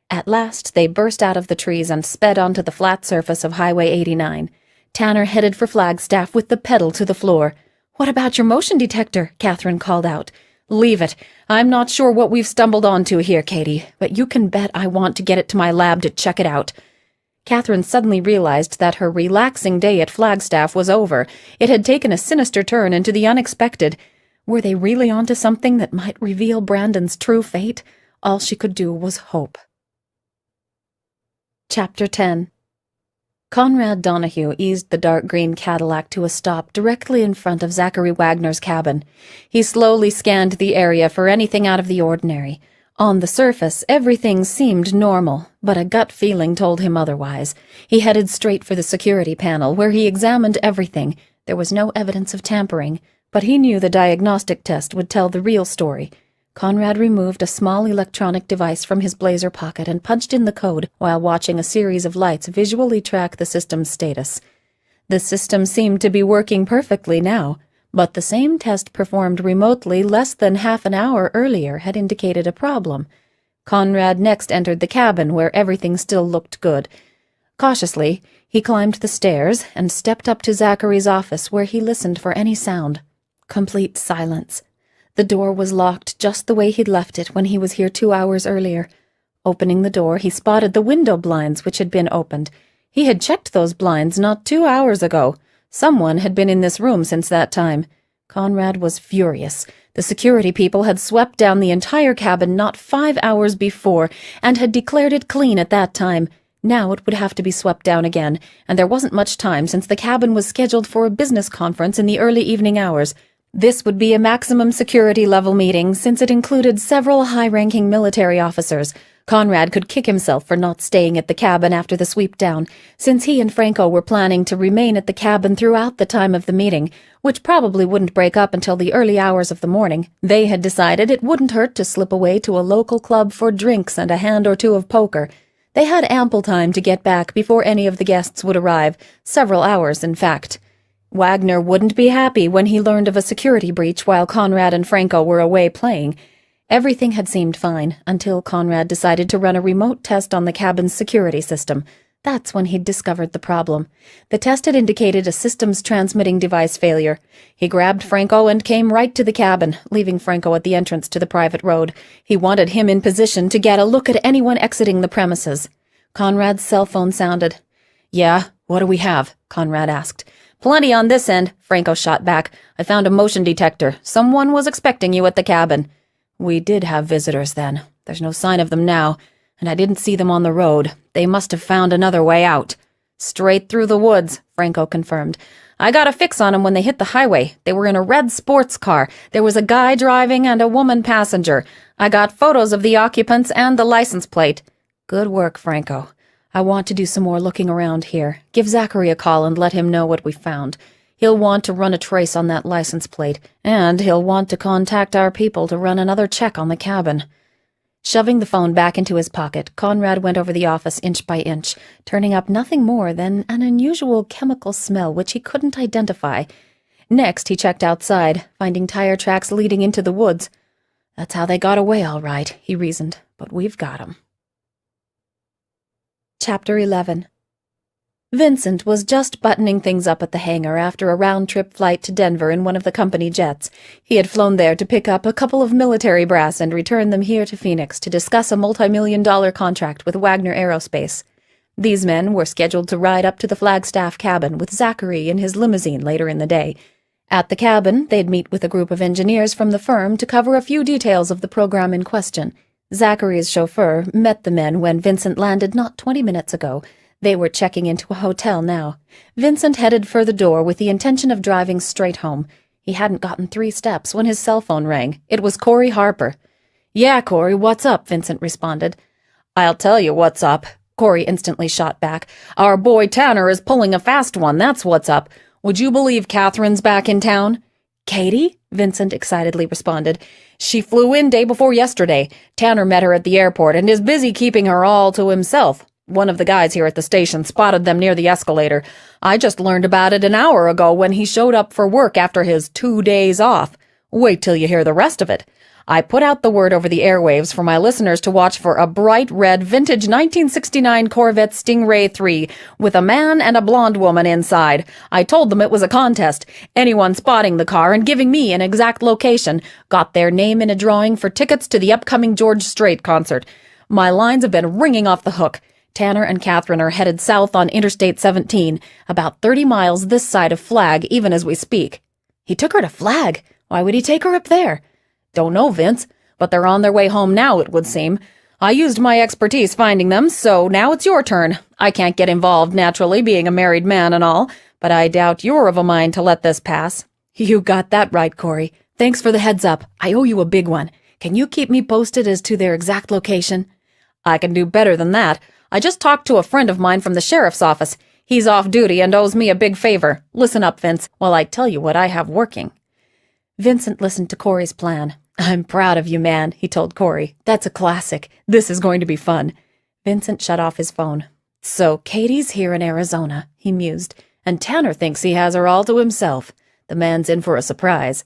At last, they burst out of the trees and sped onto the flat surface of Highway 89. Tanner headed for Flagstaff with the pedal to the floor. "What about your motion detector?" Catherine called out. "Leave it. I'm not sure what we've stumbled onto here, Katie, but you can bet I want to get it to my lab to check it out." Catherine suddenly realized that her relaxing day at Flagstaff was over. It had taken a sinister turn into the unexpected. Were they really onto something that might reveal Brandon's true fate? All she could do was hope. Chapter 10. Conrad Donahue eased the dark green Cadillac to a stop directly in front of Zachary Wagner's cabin. He slowly scanned the area for anything out of the ordinary. On the surface, everything seemed normal, but a gut feeling told him otherwise. He headed straight for the security panel, where he examined everything. There was no evidence of tampering, but he knew the diagnostic test would tell the real story. Conrad removed a small electronic device from his blazer pocket and punched in the code while watching a series of lights visually track the system's status. The system seemed to be working perfectly now, but the same test performed remotely less than half an hour earlier had indicated a problem. Conrad next entered the cabin, where everything still looked good. Cautiously, he climbed the stairs and stepped up to Zachary's office, where he listened for any sound. Complete silence. The door was locked just the way he'd left it when he was here 2 hours earlier. Opening the door, he spotted the window blinds which had been opened. He had checked those blinds not 2 hours ago. Someone had been in this room since that time. Conrad was furious. The security people had swept down the entire cabin not 5 hours before and had declared it clean at that time. Now it would have to be swept down again, and there wasn't much time since the cabin was scheduled for a business conference in the early evening hours. This would be a maximum security level meeting since it included several high-ranking military officers. Conrad could kick himself for not staying at the cabin after the sweep down, since he and Franco were planning to remain at the cabin throughout the time of the meeting, which probably wouldn't break up until the early hours of the morning. They had decided it wouldn't hurt to slip away to a local club for drinks and a hand or two of poker. They had ample time to get back before any of the guests would arrive, several hours, in fact. Wagner wouldn't be happy when he learned of a security breach while Conrad and Franco were away playing. Everything had seemed fine until Conrad decided to run a remote test on the cabin's security system. That's when he'd discovered the problem. The test had indicated a systems transmitting device failure. He grabbed Franco and came right to the cabin, leaving Franco at the entrance to the private road. He wanted him in position to get a look at anyone exiting the premises. Conrad's cell phone sounded. "Yeah, what do we have?" Conrad asked. "Plenty on this end," Franco shot back. "I found a motion detector. Someone was expecting you at the cabin." "We did have visitors then. There's no sign of them now, and I didn't see them on the road. They must have found another way out." "Straight through the woods," Franco confirmed. "I got a fix on them when they hit the highway. They were in a red sports car. There was a guy driving and a woman passenger. I got photos of the occupants and the license plate." "Good work, Franco. I want to do some more looking around here. Give Zachary a call and let him know what we found. He'll want to run a trace on that license plate, and he'll want to contact our people to run another check on the cabin." Shoving the phone back into his pocket, Conrad went over the office inch by inch, turning up nothing more than an unusual chemical smell which he couldn't identify. Next, he checked outside, finding tire tracks leading into the woods. That's how they got away, all right, he reasoned, but we've got 'em. Chapter 11. Vincent was just buttoning things up at the hangar after a round-trip flight to Denver in one of the company jets. He had flown there to pick up a couple of military brass and return them here to Phoenix to discuss a multi-million-dollar contract with Wagner Aerospace. These men were scheduled to ride up to the Flagstaff cabin with Zachary in his limousine later in the day. At the cabin, they'd meet with a group of engineers from the firm to cover a few details of the program in question. Zachary's chauffeur met the men when Vincent landed not 20 minutes ago. They were checking into a hotel now. Vincent headed for the door with the intention of driving straight home. He hadn't gotten 3 steps when his cell phone rang. It was Corey Harper. "Yeah, Corey, what's up?" Vincent responded. "I'll tell you what's up," Corey instantly shot back. "Our boy Tanner is pulling a fast one, that's what's up. Would you believe Catherine's back in town?" "Katie?" Vincent excitedly responded. "She flew in day before yesterday. Tanner met her at the airport and is busy keeping her all to himself. One of the guys here at the station spotted them near the escalator. I just learned about it an hour ago when he showed up for work after his 2 days off. Wait till you hear the rest of it. I put out the word over the airwaves for my listeners to watch for a bright red vintage 1969 Corvette Stingray 3 with a man and a blonde woman inside. I told them it was a contest. Anyone spotting the car and giving me an exact location got their name in a drawing for tickets to the upcoming George Strait concert. My lines have been ringing off the hook. Tanner and Catherine are headed south on Interstate 17, about 30 miles this side of Flag, even as we speak." "He took her to Flag. Why would he take her up there?" "Don't know, Vince, but they're on their way home now, it would seem. I used my expertise finding them, so now it's your turn. I can't get involved, naturally, being a married man and all, but I doubt you're of a mind to let this pass." "You got that right, Corey. Thanks for the heads up. I owe you a big one. Can you keep me posted as to their exact location?" "I can do better than that. I just talked to a friend of mine from the sheriff's office. He's off duty and owes me a big favor. Listen up, Vince, while I tell you what I have working." Vincent listened to Corey's plan. "I'm proud of you, man," he told Corey. "That's a classic. This is going to be fun." Vincent shut off his phone. "So Katie's here in Arizona," he mused, "and Tanner thinks he has her all to himself. The man's in for a surprise."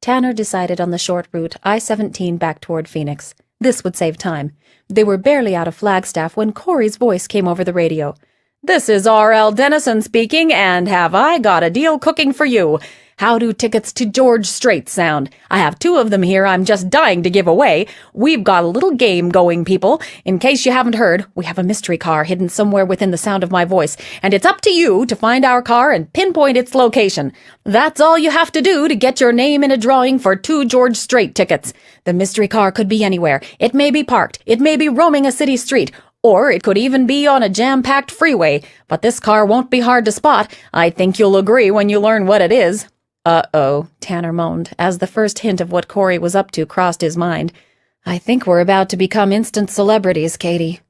Tanner decided on the short route, I-17 back toward Phoenix. This would save time. They were barely out of Flagstaff when Corey's voice came over the radio. "This is R.L. Dennison speaking, and have I got a deal cooking for you. How do tickets to George Strait sound? I have 2 of them here I'm just dying to give away. We've got a little game going, people. In case you haven't heard, we have a mystery car hidden somewhere within the sound of my voice, and it's up to you to find our car and pinpoint its location. That's all you have to do to get your name in a drawing for 2 George Strait tickets. The mystery car could be anywhere. It may be parked. It may be roaming a city street. Or it could even be on a jam-packed freeway. But this car won't be hard to spot. I think you'll agree when you learn what it is." "Uh-oh," Tanner moaned, as the first hint of what Corey was up to crossed his mind. "I think we're about to become instant celebrities, Katie."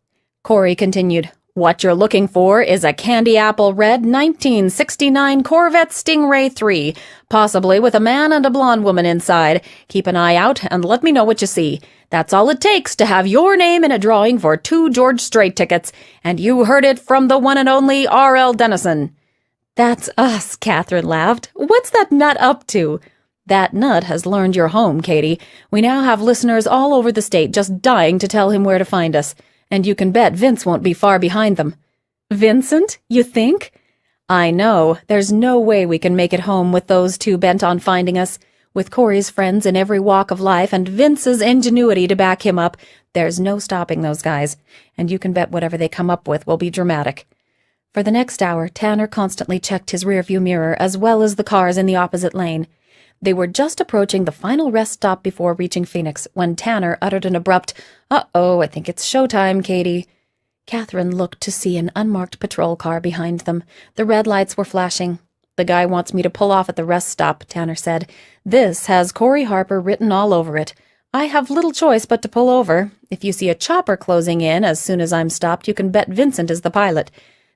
Corey continued, "What you're looking for is a candy apple red 1969 Corvette Stingray 3, possibly with a man and a blonde woman inside. Keep an eye out and let me know what you see. That's all it takes to have your name in a drawing for 2 George Strait tickets, and you heard it from the one and only R.L. Dennison." "That's us," Catherine laughed. "What's that nut up to?" "That nut has learned you're home, Katie. We now have listeners all over the state just dying to tell him where to find us. And you can bet Vince won't be far behind them." "Vincent, you think?" "I know. There's no way we can make it home with those 2 bent on finding us. With Corey's friends in every walk of life and Vince's ingenuity to back him up, there's no stopping those guys. And you can bet whatever they come up with will be dramatic." For the next hour, Tanner constantly checked his rearview mirror as well as the cars in the opposite lane. They were just approaching the final rest stop before reaching Phoenix when Tanner uttered an abrupt, "Uh-oh, I think it's showtime, Katie." Catherine looked to see an unmarked patrol car behind them. The red lights were flashing. "The guy wants me to pull off at the rest stop," Tanner said. "This has Corey Harper written all over it. I have little choice but to pull over. If you see a chopper closing in as soon as I'm stopped, you can bet Vincent is the pilot.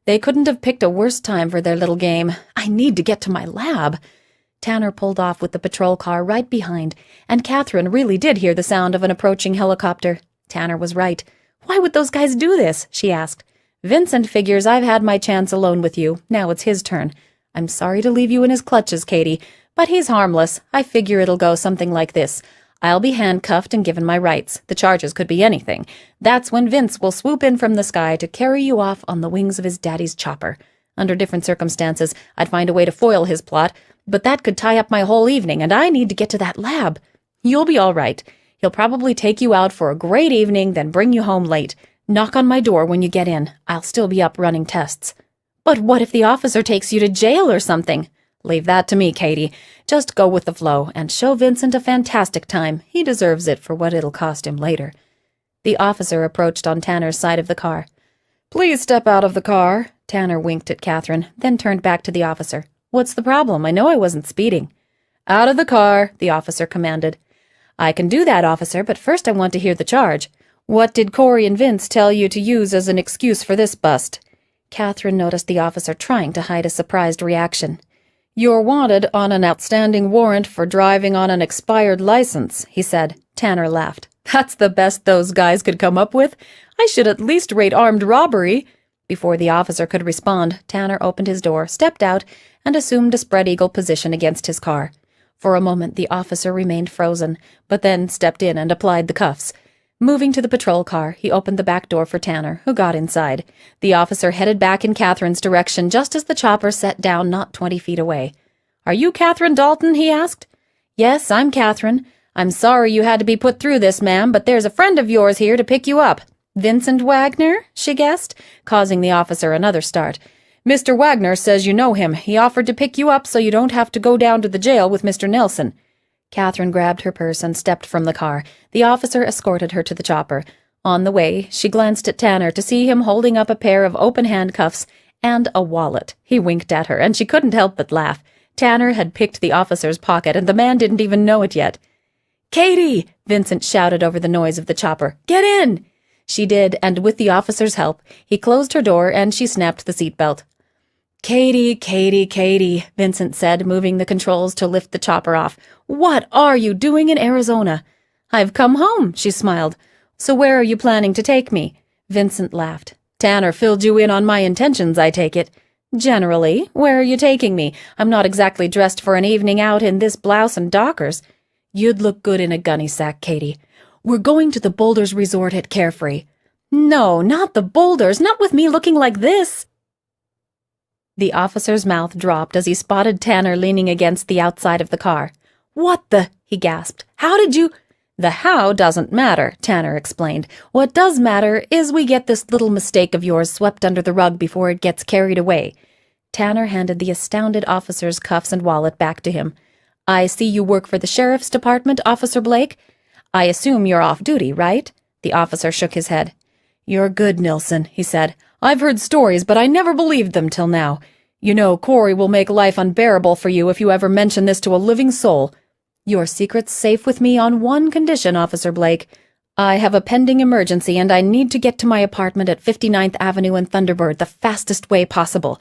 They couldn't have picked a worse time for their little game. I need to get to my lab." Tanner pulled off with the patrol car right behind, and Catherine really did hear the sound of an approaching helicopter. Tanner was right. "Why would those guys do this?" she asked. "Vincent figures I've had my chance alone with you. Now it's his turn. I'm sorry to leave you in his clutches, Katie, but he's harmless. I figure it'll go something like this. I'll be handcuffed and given my rights. The charges could be anything. That's when Vince will swoop in from the sky to carry you off on the wings of his daddy's chopper. Under different circumstances, I'd find a way to foil his plot, but that could tie up my whole evening, and I need to get to that lab. You'll be all right. He'll probably take you out for a great evening, then bring you home late. Knock on my door when you get in. I'll still be up running tests." "But what if the officer takes you to jail or something?" "Leave that to me, Katie. Just go with the flow and show Vincent a fantastic time. He deserves it for what it'll cost him later." The officer approached on Tanner's side of the car. "Please step out of the car." Tanner winked at Catherine, then turned back to the officer. "What's the problem? I know I wasn't speeding." "Out of the car," the officer commanded. "I can do that, officer, but first I want to hear the charge. What did Corey and Vince tell you to use as an excuse for this bust?" Catherine noticed the officer trying to hide a surprised reaction. "You're wanted on an outstanding warrant for driving on an expired license," he said. Tanner laughed. "That's the best those guys could come up with. I should at least rate armed robbery." Before the officer could respond, Tanner opened his door, stepped out, and assumed a spread-eagle position against his car. For a moment the officer remained frozen, but then stepped in and applied the cuffs. Moving to the patrol car, he opened the back door for Tanner, who got inside. The officer headed back in Catherine's direction just as the chopper set down not 20 feet away. "Are you Catherine Dalton?" he asked. "Yes, I'm Catherine. I'm sorry you had to be put through this, ma'am, but there's a friend of yours here to pick you up." "Vincent Wagner?" she guessed, causing the officer another start. "Mr. Wagner says you know him. He offered to pick you up so you don't have to go down to the jail with Mr. Nelson." Catherine grabbed her purse and stepped from the car. The officer escorted her to the chopper. On the way, she glanced at Tanner to see him holding up a pair of open handcuffs and a wallet. He winked at her, and she couldn't help but laugh. Tanner had picked the officer's pocket, and the man didn't even know it yet. "Katie!" Vincent shouted over the noise of the chopper. "Get in!" She did, and with the officer's help, he closed her door and she snapped the seatbelt. "Katie, Katie, Katie," Vincent said, moving the controls to lift the chopper off. "What are you doing in Arizona?" "I've come home," she smiled. "So where are you planning to take me?" Vincent laughed. "Tanner filled you in on my intentions, I take it." "Generally. Where are you taking me? I'm not exactly dressed for an evening out in this blouse and dockers." "You'd look good in a gunny sack, Katie. We're going to the Boulders Resort at Carefree." "No, not the Boulders. Not with me looking like this." The officer's mouth dropped as he spotted Tanner leaning against the outside of the car. "What the?" he gasped. "How did you—" "The how doesn't matter," Tanner explained. "What does matter is we get this little mistake of yours swept under the rug before it gets carried away." Tanner handed the astounded officer's cuffs and wallet back to him. "I see you work for the Sheriff's Department, Officer Blake. I assume you're off duty, right?" The officer shook his head. "You're good, Nilsson," he said. "I've heard stories, but I never believed them till now. You know, Corey will make life unbearable for you if you ever mention this to a living soul. Your secret's safe with me on one condition, Officer Blake. I have a pending emergency, and I need to get to my apartment at 59th Avenue and Thunderbird the fastest way possible.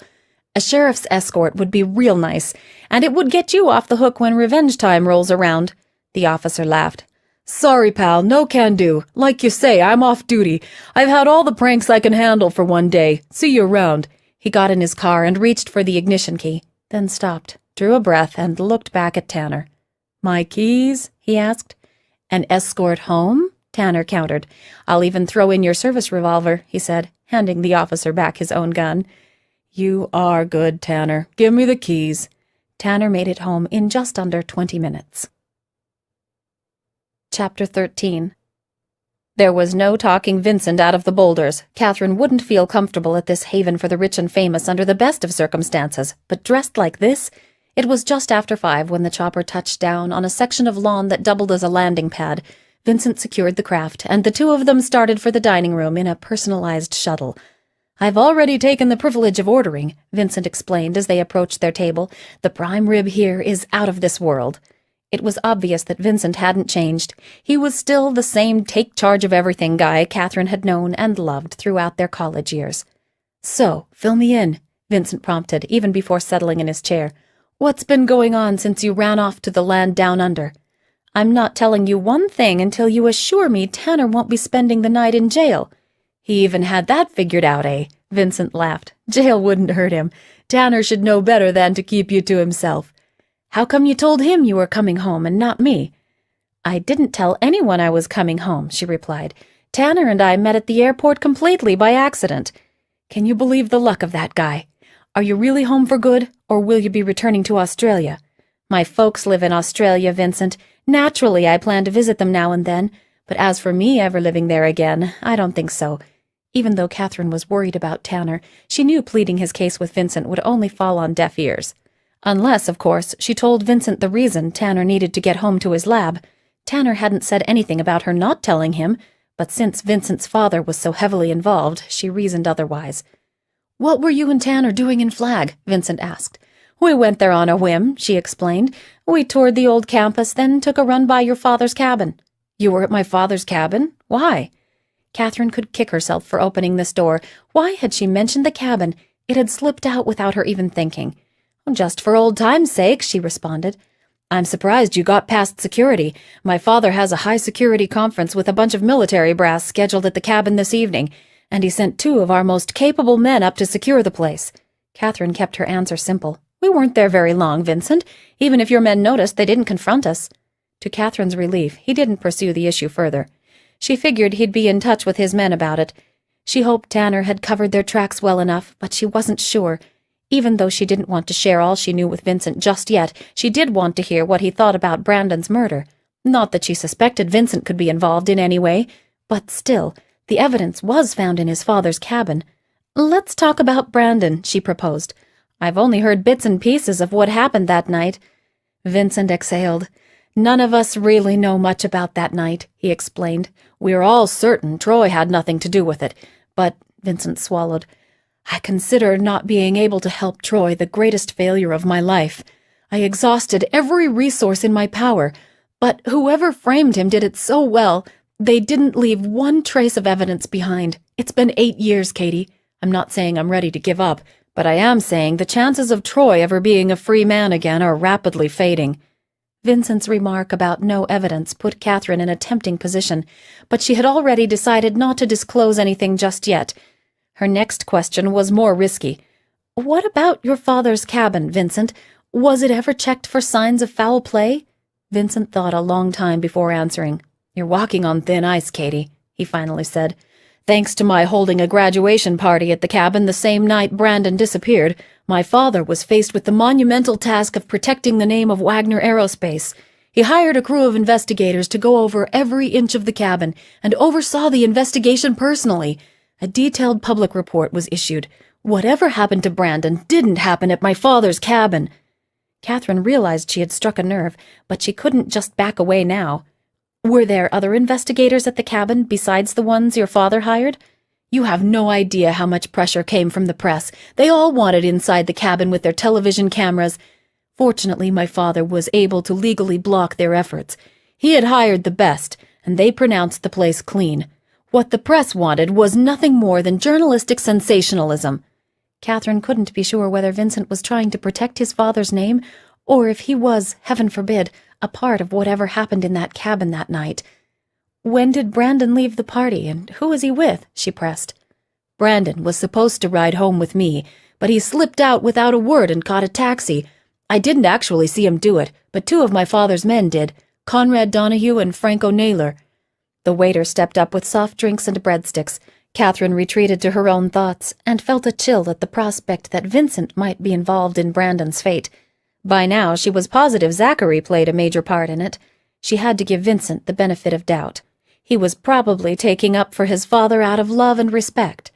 A sheriff's escort would be real nice, and it would get you off the hook when revenge time rolls around." The officer laughed. "Sorry, pal, no can do. Like you say, I'm off duty. I've had all the pranks I can handle for one day. See you around." He got in his car and reached for the ignition key, then stopped, drew a breath, and looked back at Tanner. "My keys?" he asked. "An escort home?" Tanner countered. "I'll even throw in your service revolver," he said, handing the officer back his own gun. "You are good, Tanner. Give me the keys." Tanner made it home in just under 20 minutes. Chapter 13. There was no talking Vincent out of the Boulders. Catherine wouldn't feel comfortable at this haven for the rich and famous under the best of circumstances, but dressed like this— It was just after 5 when the chopper touched down on a section of lawn that doubled as a landing pad. Vincent secured the craft, and the two of them started for the dining room in a personalized shuttle. "I've already taken the privilege of ordering," Vincent explained as they approached their table. "The prime rib here is out of this world." It was obvious that Vincent hadn't changed. He was still the same take-charge-of-everything guy Catherine had known and loved throughout their college years. "So, fill me in," Vincent prompted, even before settling in his chair. What's been going on since you ran off to the land down under? I'm not telling you one thing until you assure me Tanner won't be spending the night in jail. He even had that figured out, eh? Vincent laughed. Jail wouldn't hurt him. Tanner should know better than to keep you to himself. How come you told him you were coming home and not me? I didn't tell anyone I was coming home, she replied. Tanner and I met at the airport completely by accident. Can you believe the luck of that guy? Are you really home for good, or will you be returning to Australia? My folks live in Australia, Vincent. Naturally, I plan to visit them now and then, but as for me ever living there again, I don't think so. Even though Catherine was worried about Tanner, she knew pleading his case with Vincent would only fall on deaf ears. Unless, of course, she told Vincent the reason Tanner needed to get home to his lab. Tanner hadn't said anything about her not telling him, but since Vincent's father was so heavily involved, she reasoned otherwise. What were you and Tanner doing in Flag? Vincent asked. We went there on a whim, she explained. We toured the old campus, then took a run by your father's cabin. You were at my father's cabin? Why? Catherine could kick herself for opening this door. Why had she mentioned the cabin? It had slipped out without her even thinking. Just for old time's sake, she responded. I'm surprised you got past security. My father has a high-security conference with a bunch of military brass scheduled at the cabin this evening, and he sent 2 of our most capable men up to secure the place. Catherine kept her answer simple. We weren't there very long, Vincent. Even if your men noticed, they didn't confront us. To Catherine's relief, he didn't pursue the issue further. She figured he'd be in touch with his men about it. She hoped Tanner had covered their tracks well enough, but she wasn't sure. Even though she didn't want to share all she knew with Vincent just yet, she did want to hear what he thought about Brandon's murder. Not that she suspected Vincent could be involved in any way, but still, the evidence was found in his father's cabin. Let's talk about Brandon, she proposed. I've only heard bits and pieces of what happened that night. Vincent exhaled. None of us really know much about that night, he explained. We're all certain Troy had nothing to do with it, but Vincent swallowed. I consider not being able to help Troy the greatest failure of my life. I exhausted every resource in my power, but whoever framed him did it so well, they didn't leave one trace of evidence behind. It's been 8 years, Katie. I'm not saying I'm ready to give up, but I am saying the chances of Troy ever being a free man again are rapidly fading. Vincent's remark about no evidence put Catherine in a tempting position, but she had already decided not to disclose anything just yet. Her next question was more risky. What about your father's cabin, Vincent? Was it ever checked for signs of foul play? Vincent thought a long time before answering. You're walking on thin ice, Katie, he finally said. Thanks to my holding a graduation party at the cabin the same night Brandon disappeared, my father was faced with the monumental task of protecting the name of Wagner Aerospace. He hired a crew of investigators to go over every inch of the cabin and oversaw the investigation personally. A detailed public report was issued. Whatever happened to Brandon didn't happen at my father's cabin. Catherine realized she had struck a nerve, but she couldn't just back away now. Were there other investigators at the cabin besides the ones your father hired? You have no idea how much pressure came from the press. They all wanted inside the cabin with their television cameras. Fortunately, my father was able to legally block their efforts. He had hired the best, and they pronounced the place clean. What the press wanted was nothing more than journalistic sensationalism. Catherine couldn't be sure whether Vincent was trying to protect his father's name, or if he was, heaven forbid, a part of whatever happened in that cabin that night. When did Brandon leave the party, and who was he with? She pressed. Brandon was supposed to ride home with me, but he slipped out without a word and caught a taxi. I didn't actually see him do it, but 2 of my father's men did, Conrad Donahue and Franco Naylor. The waiter stepped up with soft drinks and breadsticks. Catherine retreated to her own thoughts and felt a chill at the prospect that Vincent might be involved in Brandon's fate. By now, she was positive Zachary played a major part in it. She had to give Vincent the benefit of doubt. He was probably taking up for his father out of love and respect.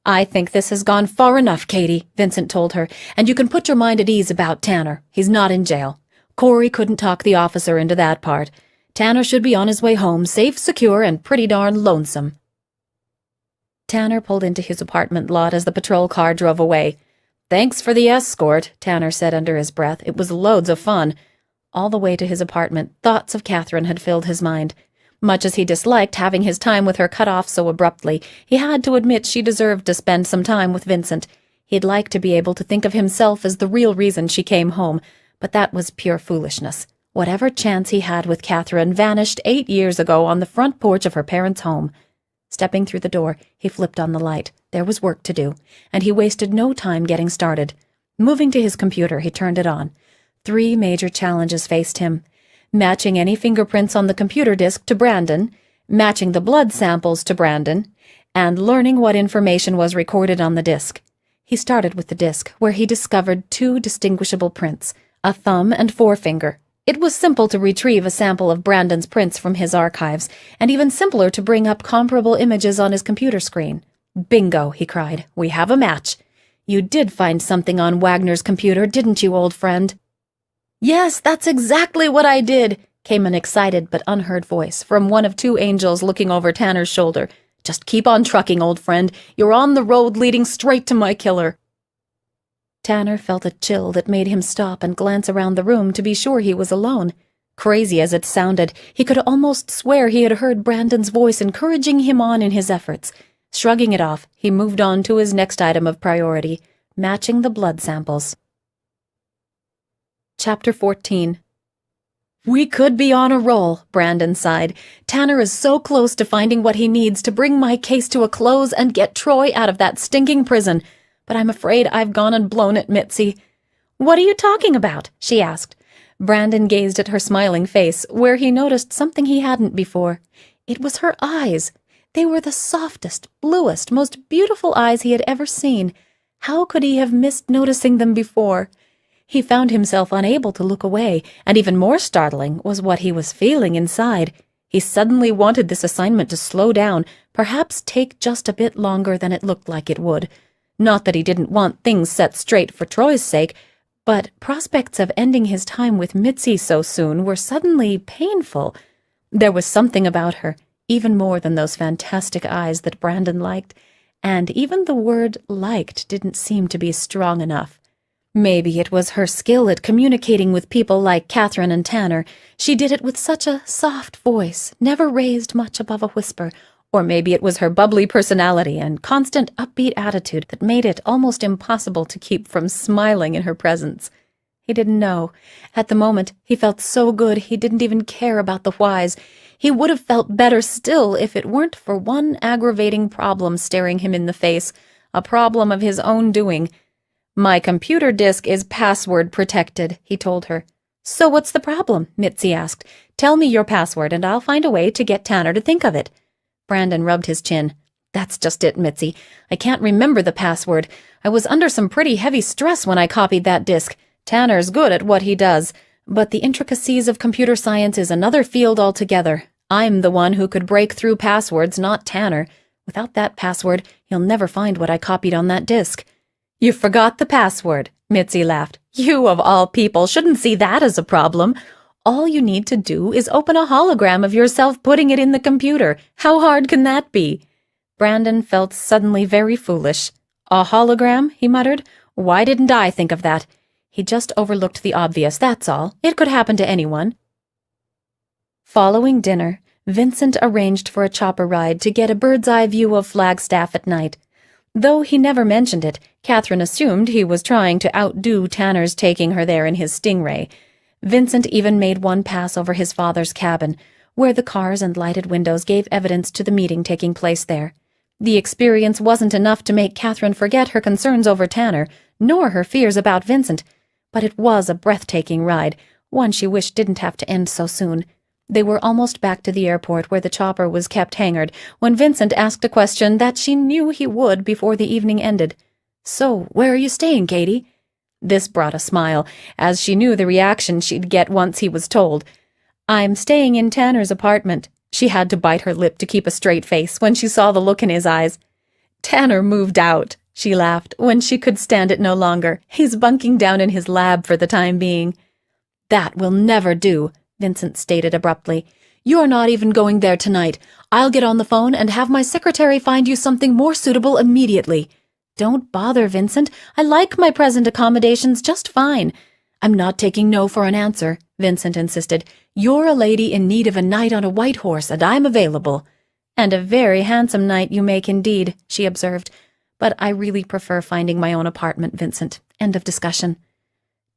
I think this has gone far enough, Katie, Vincent told her, and you can put your mind at ease about Tanner. He's not in jail. Corey couldn't talk the officer into that part. Tanner should be on his way home, safe, secure, and pretty darn lonesome. Tanner pulled into his apartment lot as the patrol car drove away. Thanks for the escort, Tanner said under his breath. It was loads of fun. All the way to his apartment, thoughts of Catherine had filled his mind. Much as he disliked having his time with her cut off so abruptly, he had to admit she deserved to spend some time with Vincent. He'd like to be able to think of himself as the real reason she came home, but that was pure foolishness. Whatever chance he had with Catherine vanished 8 years ago on the front porch of her parents' home. Stepping through the door, he flipped on the light. There was work to do, and he wasted no time getting started. Moving to his computer, he turned it on. 3 major challenges faced him: matching any fingerprints on the computer disk to Brandon, matching the blood samples to Brandon, and learning what information was recorded on the disk. He started with the disk, where he discovered 2 distinguishable prints, a thumb and forefinger. It was simple to retrieve a sample of Brandon's prints from his archives, and even simpler to bring up comparable images on his computer screen. "Bingo," he cried. "We have a match. You did find something on Wagner's computer, didn't you, old friend?" "Yes, that's exactly what I did," came an excited but unheard voice from one of 2 angels looking over Tanner's shoulder. "Just keep on trucking, old friend. You're on the road leading straight to my killer." Tanner felt a chill that made him stop and glance around the room to be sure he was alone. Crazy as it sounded, he could almost swear he had heard Brandon's voice encouraging him on in his efforts. Shrugging it off, he moved on to his next item of priority, matching the blood samples. Chapter 14. "We could be on a roll," Brandon sighed. "Tanner is so close to finding what he needs to bring my case to a close and get Troy out of that stinking prison. But I'm afraid I've gone and blown it, Mitzi." "What are you talking about?" she asked. Brandon gazed at her smiling face, where he noticed something he hadn't before. It was her eyes. They were the softest, bluest, most beautiful eyes he had ever seen. How could he have missed noticing them before? He found himself unable to look away, and even more startling was what he was feeling inside. He suddenly wanted this assignment to slow down, perhaps take just a bit longer than it looked like it would. Not that he didn't want things set straight for Troy's sake, but prospects of ending his time with Mitzi so soon were suddenly painful. There was something about her, even more than those fantastic eyes that Brandon liked, and even the word liked didn't seem to be strong enough. Maybe it was her skill at communicating with people like Catherine and Tanner. She did it with such a soft voice, never raised much above a whisper. Or maybe it was her bubbly personality and constant upbeat attitude that made it almost impossible to keep from smiling in her presence. He didn't know. At the moment, he felt so good he didn't even care about the whys. He would have felt better still if it weren't for one aggravating problem staring him in the face, a problem of his own doing. "My computer disk is password protected," he told her. "So what's the problem?" Mitzi asked. "Tell me your password and I'll find a way to get Tanner to think of it." Brandon rubbed his chin. "That's just it, Mitzi. I can't remember the password. I was under some pretty heavy stress when I copied that disk. Tanner's good at what he does, but the intricacies of computer science is another field altogether. I'm the one who could break through passwords, not Tanner. Without that password, he'll never find what I copied on that disk." "You forgot the password," Mitzi laughed. "You, of all people, shouldn't see that as a problem. All you need to do is open a hologram of yourself putting it in the computer. How hard can that be?" Brandon felt suddenly very foolish. "A hologram?" he muttered. "Why didn't I think of that?" He just overlooked the obvious, that's all. It could happen to anyone. Following dinner, Vincent arranged for a chopper ride to get a bird's-eye view of Flagstaff at night. Though he never mentioned it, Catherine assumed he was trying to outdo Tanner's taking her there in his Stingray. Vincent even made one pass over his father's cabin, where the cars and lighted windows gave evidence to the meeting taking place there. The experience wasn't enough to make Catherine forget her concerns over Tanner, nor her fears about Vincent, but it was a breathtaking ride, one she wished didn't have to end so soon. They were almost back to the airport where the chopper was kept hangared when Vincent asked a question that she knew he would before the evening ended. "So, where are you staying, Katie?" This brought a smile, as she knew the reaction she'd get once he was told. "I'm staying in Tanner's apartment." She had to bite her lip to keep a straight face when she saw the look in his eyes. "Tanner moved out," she laughed, when she could stand it no longer. "He's bunking down in his lab for the time being." "That will never do," Vincent stated abruptly. "You're not even going there tonight. I'll get on the phone and have my secretary find you something more suitable immediately." "Don't bother, Vincent. I like my present accommodations just fine." "I'm not taking no for an answer," Vincent insisted. "You're a lady in need of a knight on a white horse, and I'm available." "And a very handsome knight you make indeed," she observed. but I really prefer finding my own apartment, Vincent. End of discussion.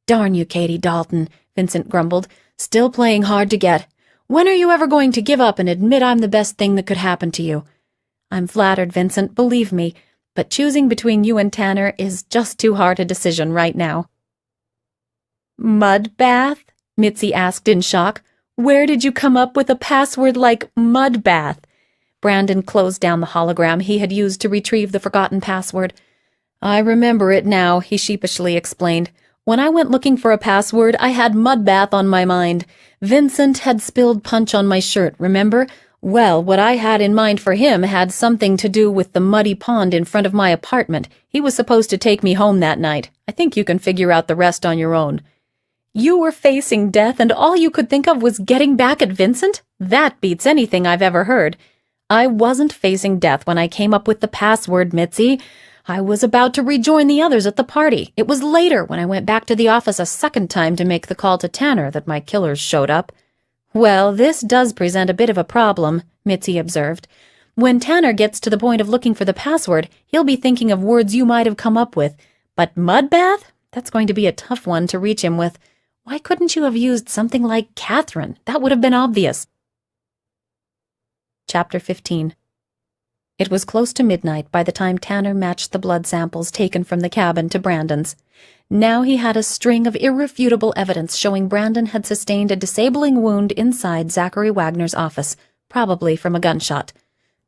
Darn you, Katie Dalton, Vincent grumbled, still playing hard to get. When are you ever going to give up and admit I'm the best thing that could happen to you? I'm flattered, Vincent, believe me, but choosing between you and Tanner is just too hard a decision right now. Mud bath? Mitzi asked in shock. Where did you come up with a password like mud bath? Brandon closed down the hologram he had used to retrieve the forgotten password. I remember it now, he sheepishly explained. When I went looking for a password, I had mud bath on my mind. Vincent had spilled punch on my shirt, remember? Well, what I had in mind for him had something to do with the muddy pond in front of my apartment. He was supposed to take me home that night. I think you can figure out the rest on your own. You were facing death, and all you could think of was getting back at Vincent? That beats anything I've ever heard. I wasn't facing death when I came up with the password, Mitzi. I was about to rejoin the others at the party. It was later, when I went back to the office a second time to make the call to Tanner, that my killers showed up. Well, this does present a bit of a problem, Mitzi observed. When Tanner gets to the point of looking for the password, he'll be thinking of words you might have come up with. But mud bath? That's going to be a tough one to reach him with. Why couldn't you have used something like Catherine? That would have been obvious. Chapter 15. It was close to midnight by the time Tanner matched the blood samples taken from the cabin to Brandon's. Now he had a string of irrefutable evidence showing Brandon had sustained a disabling wound inside Zachary Wagner's office, probably from a gunshot.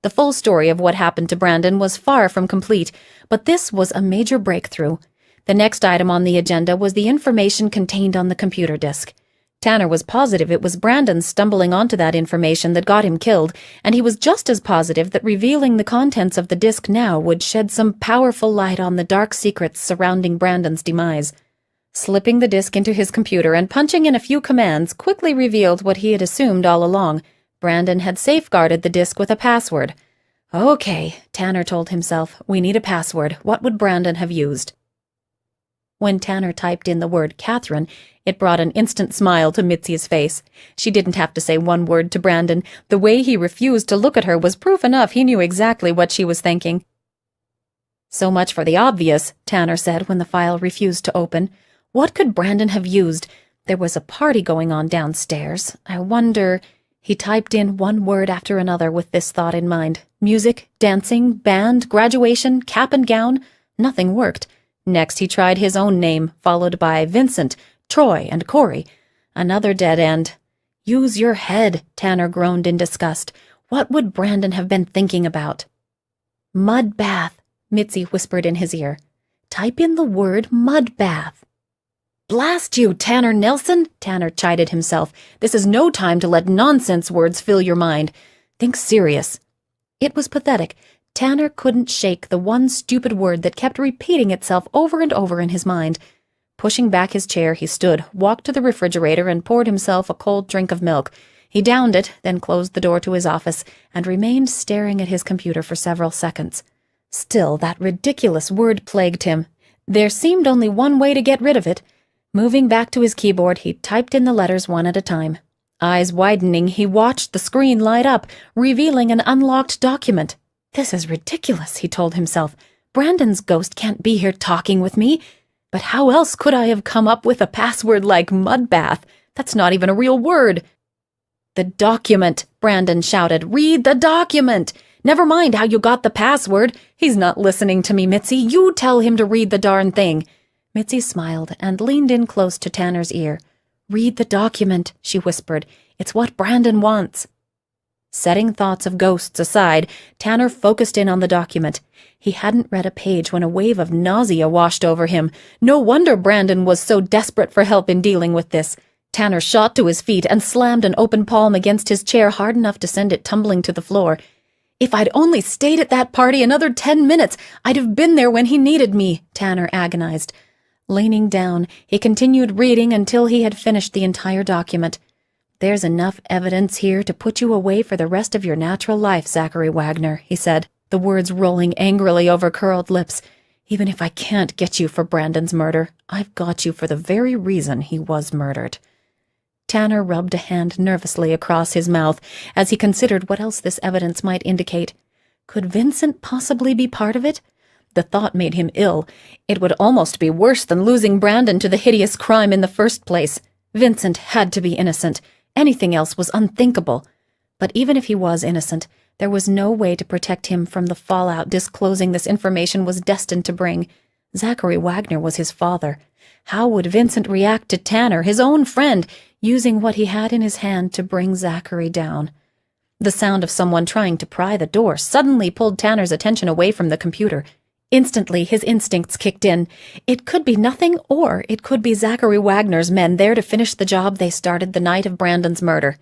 The full story of what happened to Brandon was far from complete, but this was a major breakthrough. The next item on the agenda was the information contained on the computer disk. Tanner was positive it was Brandon stumbling onto that information that got him killed, and he was just as positive that revealing the contents of the disk now would shed some powerful light on the dark secrets surrounding Brandon's demise. Slipping the disk into his computer and punching in a few commands quickly revealed what he had assumed all along. Brandon had safeguarded the disk with a password. Okay, Tanner told himself, we need a password. What would Brandon have used? When Tanner typed in the word Catherine, it brought an instant smile to Mitzi's face. She didn't have to say one word to Brandon. The way he refused to look at her was proof enough he knew exactly what she was thinking. So much for the obvious, Tanner said when the file refused to open. What could Brandon have used? There was a party going on downstairs. I wonder... He typed in one word after another with this thought in mind. Music, dancing, band, graduation, cap and gown. Nothing worked. Next he tried his own name, followed by Vincent, Troy, and Corey. Another dead end. Use your head, Tanner groaned in disgust. What would Brandon have been thinking about? Mud bath, Mitzi whispered in his ear. Type in the word mud bath. Blast you, Tanner Nelson, Tanner chided himself. This is no time to let nonsense words fill your mind. Think serious. It was pathetic. Tanner couldn't shake the one stupid word that kept repeating itself over and over in his mind. Pushing back his chair, he stood, walked to the refrigerator, and poured himself a cold drink of milk. He downed it, then closed the door to his office, and remained staring at his computer for several seconds. Still, that ridiculous word plagued him. There seemed only one way to get rid of it. Moving back to his keyboard, he typed in the letters one at a time. Eyes widening, he watched the screen light up, revealing an unlocked document. This is ridiculous, he told himself. Brandon's ghost can't be here talking with me. But how else could I have come up with a password like mud bath? That's not even a real word. The document, Brandon shouted. Read the document. Never mind how you got the password. He's not listening to me, Mitzi. You tell him to read the darn thing. Mitzi smiled and leaned in close to Tanner's ear. Read the document, she whispered. It's what Brandon wants. Setting thoughts of ghosts aside, Tanner focused in on the document. He hadn't read a page when a wave of nausea washed over him. No wonder Brandon was so desperate for help in dealing with this. Tanner shot to his feet and slammed an open palm against his chair hard enough to send it tumbling to the floor. If I'd only stayed at that party another 10 minutes, I'd have been there when he needed me, Tanner agonized. Leaning down, he continued reading until he had finished the entire document. There's enough evidence here to put you away for the rest of your natural life, Zachary Wagner, he said, the words rolling angrily over curled lips. Even if I can't get you for Brandon's murder, I've got you for the very reason he was murdered. Tanner rubbed a hand nervously across his mouth as he considered what else this evidence might indicate. Could Vincent possibly be part of it? The thought made him ill. It would almost be worse than losing Brandon to the hideous crime in the first place. Vincent had to be innocent. Anything else was unthinkable. But even if he was innocent, there was no way to protect him from the fallout disclosing this information was destined to bring. Zachary Wagner was his father. How would Vincent react to Tanner, his own friend, using what he had in his hand to bring Zachary down? The sound of someone trying to pry the door suddenly pulled Tanner's attention away from the computer. Instantly, his instincts kicked in. It could be nothing, or it could be Zachary Wagner's men there to finish the job they started the night of Brandon's murder.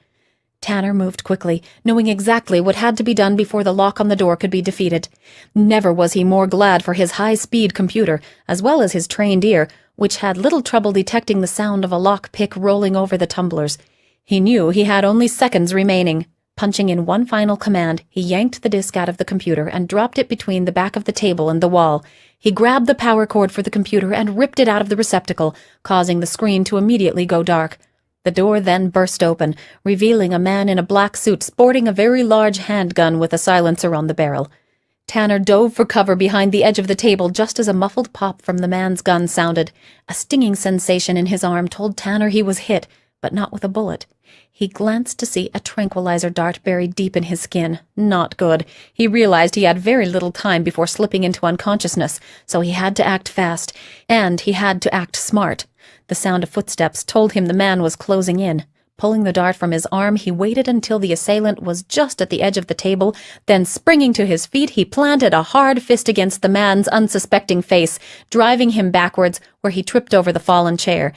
Tanner moved quickly, knowing exactly what had to be done before the lock on the door could be defeated. Never was he more glad for his high-speed computer, as well as his trained ear, which had little trouble detecting the sound of a lock-pick rolling over the tumblers. He knew he had only seconds remaining. Punching in one final command, he yanked the disk out of the computer and dropped it between the back of the table and the wall. He grabbed the power cord for the computer and ripped it out of the receptacle, causing the screen to immediately go dark. The door then burst open, revealing a man in a black suit sporting a very large handgun with a silencer on the barrel. Tanner dove for cover behind the edge of the table just as a muffled pop from the man's gun sounded. A stinging sensation in his arm told Tanner he was hit, but not with a bullet. He glanced to see a tranquilizer dart buried deep in his skin. Not good. He realized he had very little time before slipping into unconsciousness, so he had to act fast, and he had to act smart. The sound of footsteps told him the man was closing in. Pulling the dart from his arm, he waited until the assailant was just at the edge of the table, then springing to his feet, he planted a hard fist against the man's unsuspecting face, driving him backwards, where he tripped over the fallen chair.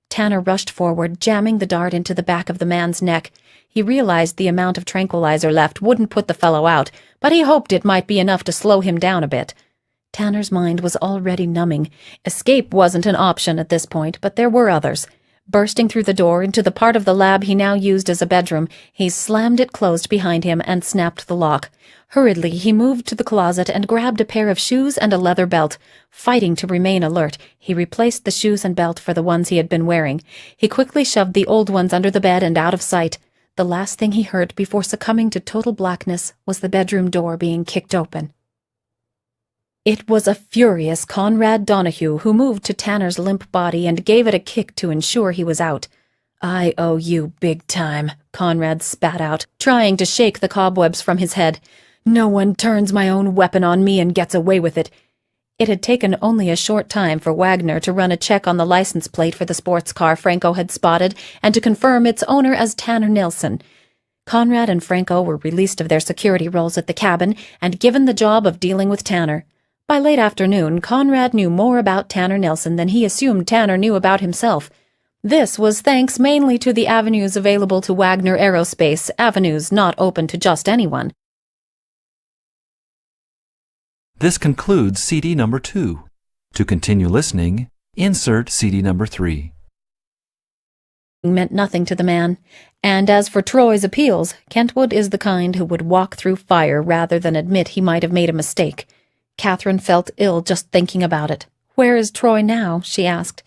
Tanner rushed forward, jamming the dart into the back of the man's neck. He realized the amount of tranquilizer left wouldn't put the fellow out, but he hoped it might be enough to slow him down a bit. Tanner's mind was already numbing. Escape wasn't an option at this point, but there were others. Bursting through the door into the part of the lab he now used as a bedroom, he slammed it closed behind him and snapped the lock. Hurriedly, he moved to the closet and grabbed a pair of shoes and a leather belt. Fighting to remain alert, he replaced the shoes and belt for the ones he had been wearing. He quickly shoved the old ones under the bed and out of sight. The last thing he heard before succumbing to total blackness was the bedroom door being kicked open. It was a furious Conrad Donahue who moved to Tanner's limp body and gave it a kick to ensure he was out. "I owe you big time," Conrad spat out, trying to shake the cobwebs from his head. "No one turns my own weapon on me and gets away with it." It had taken only a short time for Wagner to run a check on the license plate for the sports car Franco had spotted and to confirm its owner as Tanner Nilsson. Conrad and Franco were released of their security roles at the cabin and given the job of dealing with Tanner. By late afternoon, Conrad knew more about Tanner Nilsson than he assumed Tanner knew about himself. This was thanks mainly to the avenues available to Wagner Aerospace, avenues not open to just anyone. This concludes CD number 2. To continue listening, insert CD number 3. Meant nothing to the man. And as for Troy's appeals, Kentwood is the kind who would walk through fire rather than admit he might have made a mistake. Catherine felt ill just thinking about it. "Where is Troy now?" she asked.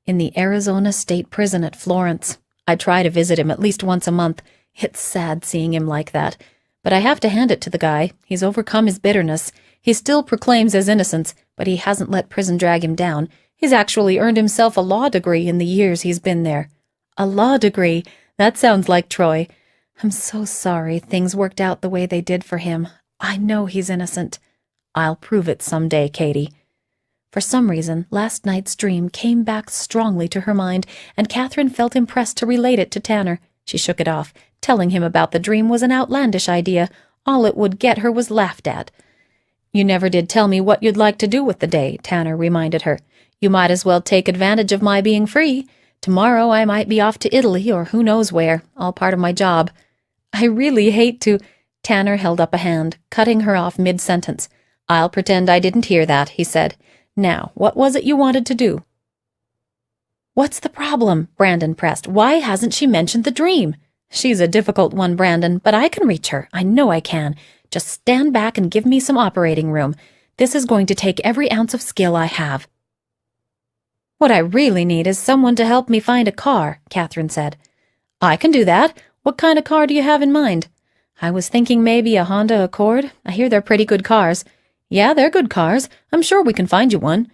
"In the Arizona State Prison at Florence. I try to visit him at least once a month. It's sad seeing him like that. But I have to hand it to the guy. He's overcome his bitterness. He still proclaims his innocence, but he hasn't let prison drag him down. He's actually earned himself a law degree in the years he's been there." "A law degree? That sounds like Troy. I'm so sorry things worked out the way they did for him. I know he's innocent." "I'll prove it someday, Katie." For some reason, last night's dream came back strongly to her mind, and Catherine felt impressed to relate it to Tanner. She shook it off. Telling him about the dream was an outlandish idea. All it would get her was laughed at. "You never did tell me what you'd like to do with the day," Tanner reminded her. "You might as well take advantage of my being free. Tomorrow I might be off to Italy or who knows where, all part of my job." "I really hate to—" Tanner held up a hand, cutting her off mid-sentence. "I'll pretend I didn't hear that," he said. "Now, what was it you wanted to do?" "What's the problem?" Brandon pressed. "Why hasn't she mentioned the dream?" "She's a difficult one, Brandon, but I can reach her. I know I can. Just stand back and give me some operating room. This is going to take every ounce of skill I have." "What I really need is someone to help me find a car," Catherine said. "I can do that. What kind of car do you have in mind?" "I was thinking maybe a Honda Accord. I hear they're pretty good cars." Yeah, they're good cars. I'm sure we can find you one.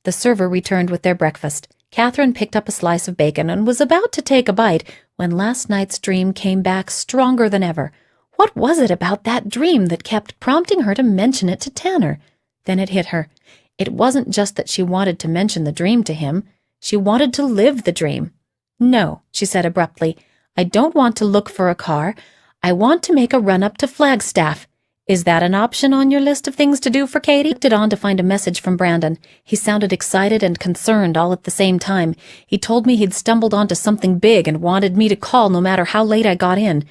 The server returned with their breakfast. Catherine picked up a slice of bacon and was about to take a bite when last night's dream came back stronger than ever. What was it about that dream that kept prompting her to mention it to Tanner? Then it hit her. It wasn't just that she wanted to mention the dream to him. She wanted to live the dream. No, she said abruptly. I don't want to look for a car. I want to make a run up to Flagstaff. Is that an option on your list of things to do for Katie? I looked it on to find a message from Brandon. He sounded excited and concerned all at the same time. He told me he'd stumbled onto something big and wanted me to call no matter how late I got in.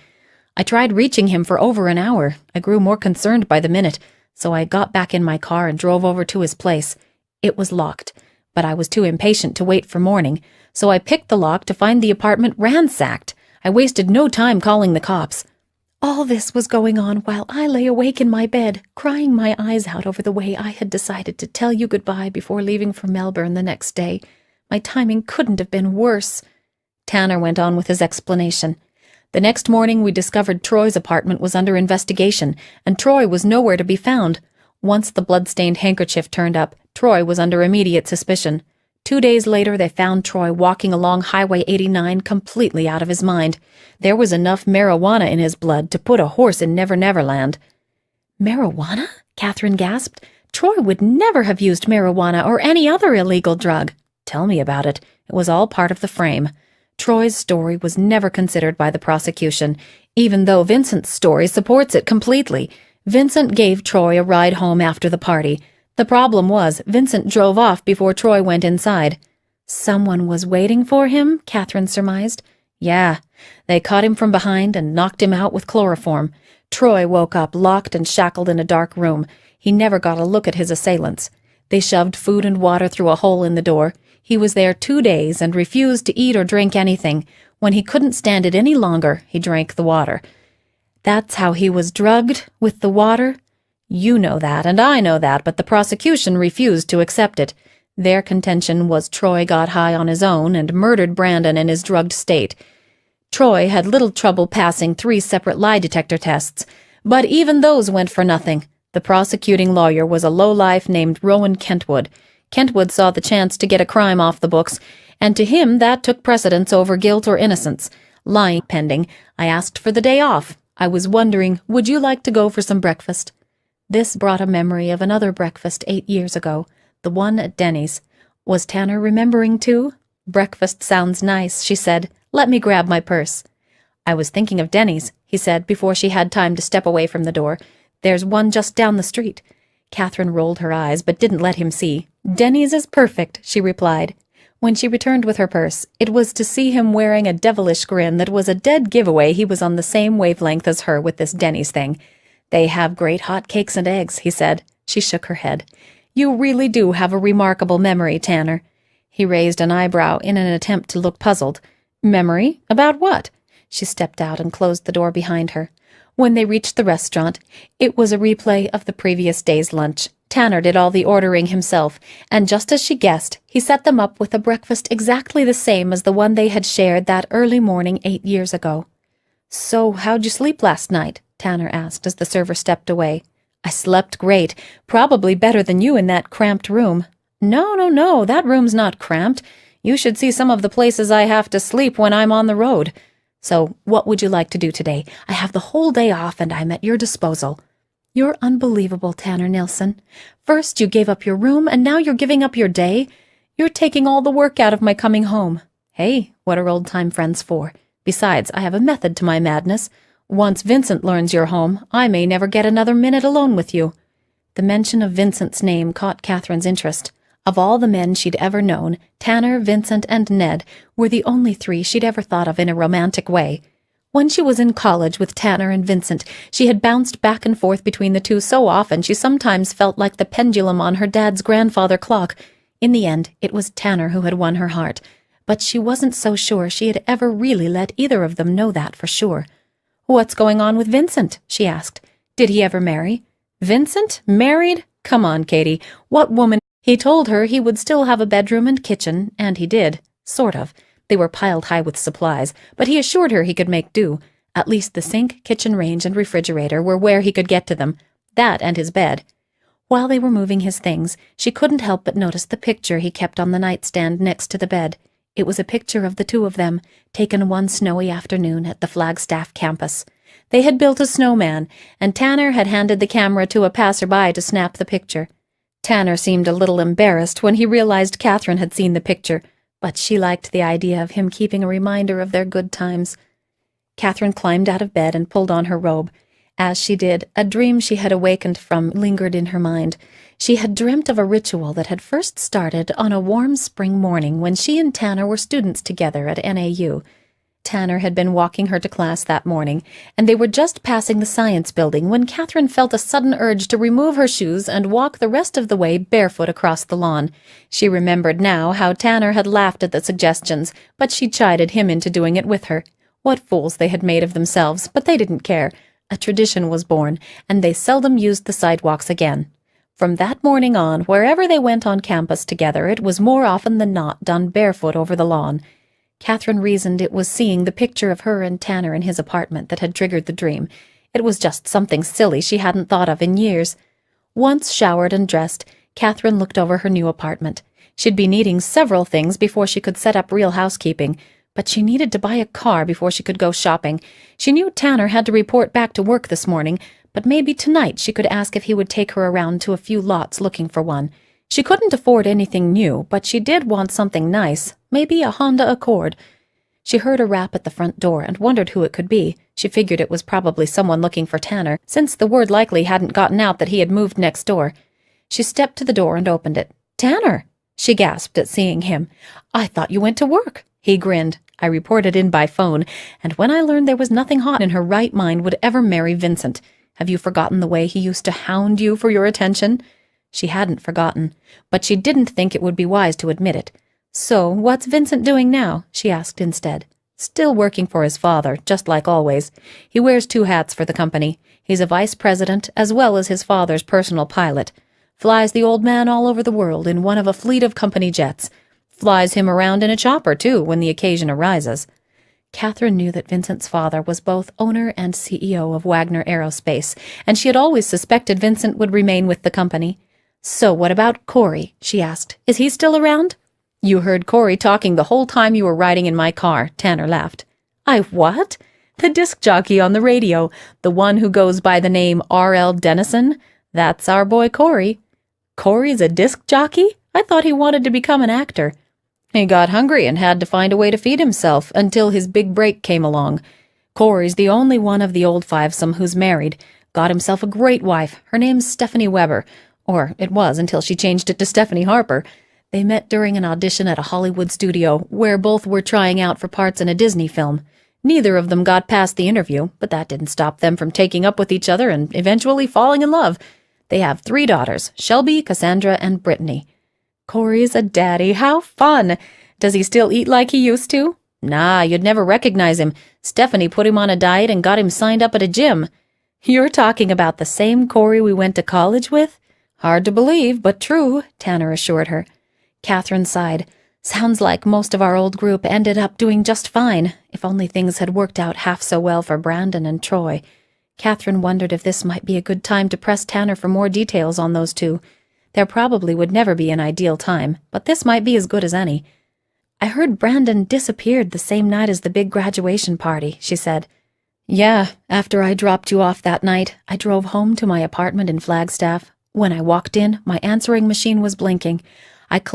I tried reaching him for over an hour. I grew more concerned by the minute, so I got back in my car and drove over to his place. It was locked, but I was too impatient to wait for morning, so I picked the lock to find the apartment ransacked. I wasted no time calling the cops. All this was going on while I lay awake in my bed, crying my eyes out over the way I had decided to tell you goodbye before leaving for Melbourne the next day. My timing couldn't have been worse. Tanner went on with his explanation. The next morning we discovered Troy's apartment was under investigation, and Troy was nowhere to be found. Once the blood-stained handkerchief turned up, Troy was under immediate suspicion. 2 days later, they found Troy walking along Highway 89 completely out of his mind. There was enough marijuana in his blood to put a horse in Never Never Land. Marijuana? Catherine gasped. Troy would never have used marijuana or any other illegal drug. Tell me about it. It was all part of the frame. Troy's story was never considered by the prosecution, even though Vincent's story supports it completely. Vincent gave Troy a ride home after the party. The problem was, Vincent drove off before Troy went inside. Someone was waiting for him, Catherine surmised. Yeah, they caught him from behind and knocked him out with chloroform. Troy woke up locked and shackled in a dark room. He never got a look at his assailants. They shoved food and water through a hole in the door. He was there 2 days and refused to eat or drink anything. When he couldn't stand it any longer, he drank the water. That's how he was drugged, with the water? You know that, and I know that, but the prosecution refused to accept it. Their contention was Troy got high on his own and murdered Brandon in his drugged state. Troy had little trouble passing 3 separate lie detector tests, but even those went for nothing. The prosecuting lawyer was a lowlife named Rowan Kentwood. Kentwood saw the chance to get a crime off the books, and to him that took precedence over guilt or innocence. Lying pending, I asked for the day off. I was wondering, would you like to go for some breakfast? This brought a memory of another breakfast 8 years ago, the one at Denny's. Was Tanner remembering too? Breakfast sounds nice, she said. Let me grab my purse. I was thinking of Denny's, he said before she had time to step away from the door. There's one just down the street. Catherine rolled her eyes but didn't let him see. Denny's is perfect, she replied. When she returned with her purse, it was to see him wearing a devilish grin that was a dead giveaway he was on the same wavelength as her with this Denny's thing. They have great hot cakes and eggs, he said. She shook her head. You really do have a remarkable memory, Tanner. He raised an eyebrow in an attempt to look puzzled. Memory? About what? She stepped out and closed the door behind her. When they reached the restaurant, it was a replay of the previous day's lunch. Tanner did all the ordering himself, and just as she guessed, he set them up with a breakfast exactly the same as the one they had shared that early morning 8 years ago. So, how'd you sleep last night? Tanner asked as the server stepped away. I slept great, probably better than you in that cramped room. No, that room's not cramped. You should see some of the places I have to sleep when I'm on the road. So, what would you like to do today? I have the whole day off and I'm at your disposal. You're unbelievable, Tanner Nilsson. First you gave up your room and now you're giving up your day. You're taking all the work out of my coming home. Hey, what are old-time friends for? Besides, I have a method to my madness. Once Vincent learns you're home, I may never get another minute alone with you. The mention of Vincent's name caught Catherine's interest. Of all the men she'd ever known, Tanner, Vincent, and Ned were the only 3 she'd ever thought of in a romantic way. When she was in college with Tanner and Vincent, she had bounced back and forth between the two so often she sometimes felt like the pendulum on her dad's grandfather clock. In the end, it was Tanner who had won her heart, but she wasn't so sure she had ever really let either of them know that for sure. What's going on with Vincent? She asked. Did he ever marry? Vincent? Married? Come on, Katie. What woman? He told her he would still have a bedroom and kitchen, and he did. Sort of. They were piled high with supplies, but he assured her he could make do. At least the sink, kitchen range, and refrigerator were where he could get to them. That and his bed. While they were moving his things, she couldn't help but notice the picture he kept on the nightstand next to the bed. It was a picture of the two of them, taken one snowy afternoon at the Flagstaff campus. They had built a snowman, and Tanner had handed the camera to a passerby to snap the picture. Tanner seemed a little embarrassed when he realized Catherine had seen the picture, but she liked the idea of him keeping a reminder of their good times. Catherine climbed out of bed and pulled on her robe. As she did, a dream she had awakened from lingered in her mind. She had dreamt of a ritual that had first started on a warm spring morning when she and Tanner were students together at NAU. Tanner had been walking her to class that morning, and they were just passing the science building when Catherine felt a sudden urge to remove her shoes and walk the rest of the way barefoot across the lawn. She remembered now how Tanner had laughed at the suggestions, but she chided him into doing it with her. What fools they had made of themselves, but they didn't care. A tradition was born, and they seldom used the sidewalks again. From that morning on, wherever they went on campus together, it was more often than not done barefoot over the lawn. Catherine reasoned it was seeing the picture of her and Tanner in his apartment that had triggered the dream. It was just something silly she hadn't thought of in years. Once showered and dressed, Catherine looked over her new apartment. She'd be needing several things before she could set up real housekeeping, but she needed to buy a car before she could go shopping. She knew Tanner had to report back to work this morning, but maybe tonight she could ask if he would take her around to a few lots looking for one. She couldn't afford anything new, but she did want something nice, maybe a Honda Accord. She heard a rap at the front door and wondered who it could be. She figured it was probably someone looking for Tanner, since the word likely hadn't gotten out that he had moved next door. She stepped to the door and opened it. "Tanner!" she gasped at seeing him. "I thought you went to work." He grinned. "I reported in by phone, and when I learned there was nothing hot in her right mind would ever marry Vincent. Have you forgotten the way he used to hound you for your attention?" She hadn't forgotten, but she didn't think it would be wise to admit it. "So, what's Vincent doing now?" she asked instead. "Still working for his father, just like always. He wears 2 hats for the company. He's a vice president, as well as his father's personal pilot. Flies the old man all over the world in one of a fleet of company jets. Flies him around in a chopper, too, when the occasion arises." Catherine knew that Vincent's father was both owner and CEO of Wagner Aerospace, and she had always suspected Vincent would remain with the company. "So what about Corey?" she asked. "Is he still around?" "You heard Corey talking the whole time you were riding in my car," Tanner laughed. "I what?" "The disc jockey on the radio, the one who goes by the name R.L. Dennison. That's our boy Corey." "Corey's a disc jockey? I thought he wanted to become an actor." "He got hungry and had to find a way to feed himself until his big break came along. Corey's the only one of the old fivesome who's married. Got himself a great wife. Her name's Stephanie Weber. Or it was until she changed it to Stephanie Harper. They met during an audition at a Hollywood studio where both were trying out for parts in a Disney film. Neither of them got past the interview, but that didn't stop them from taking up with each other and eventually falling in love. They have 3 daughters, Shelby, Cassandra, and Brittany." "Corey's a daddy. How fun! Does he still eat like he used to?" "Nah, you'd never recognize him. Stephanie put him on a diet and got him signed up at a gym." "You're talking about the same Corey we went to college with?" "Hard to believe, but true," Tanner assured her. Catherine sighed. "Sounds like most of our old group ended up doing just fine, if only things had worked out half so well for Brandon and Troy." Catherine wondered if this might be a good time to press Tanner for more details on those 2. There probably would never be an ideal time, but this might be as good as any. "I heard Brandon disappeared the same night as the big graduation party," she said. "Yeah, after I dropped you off that night, I drove home to my apartment in Flagstaff. When I walked in, my answering machine was blinking. I clicked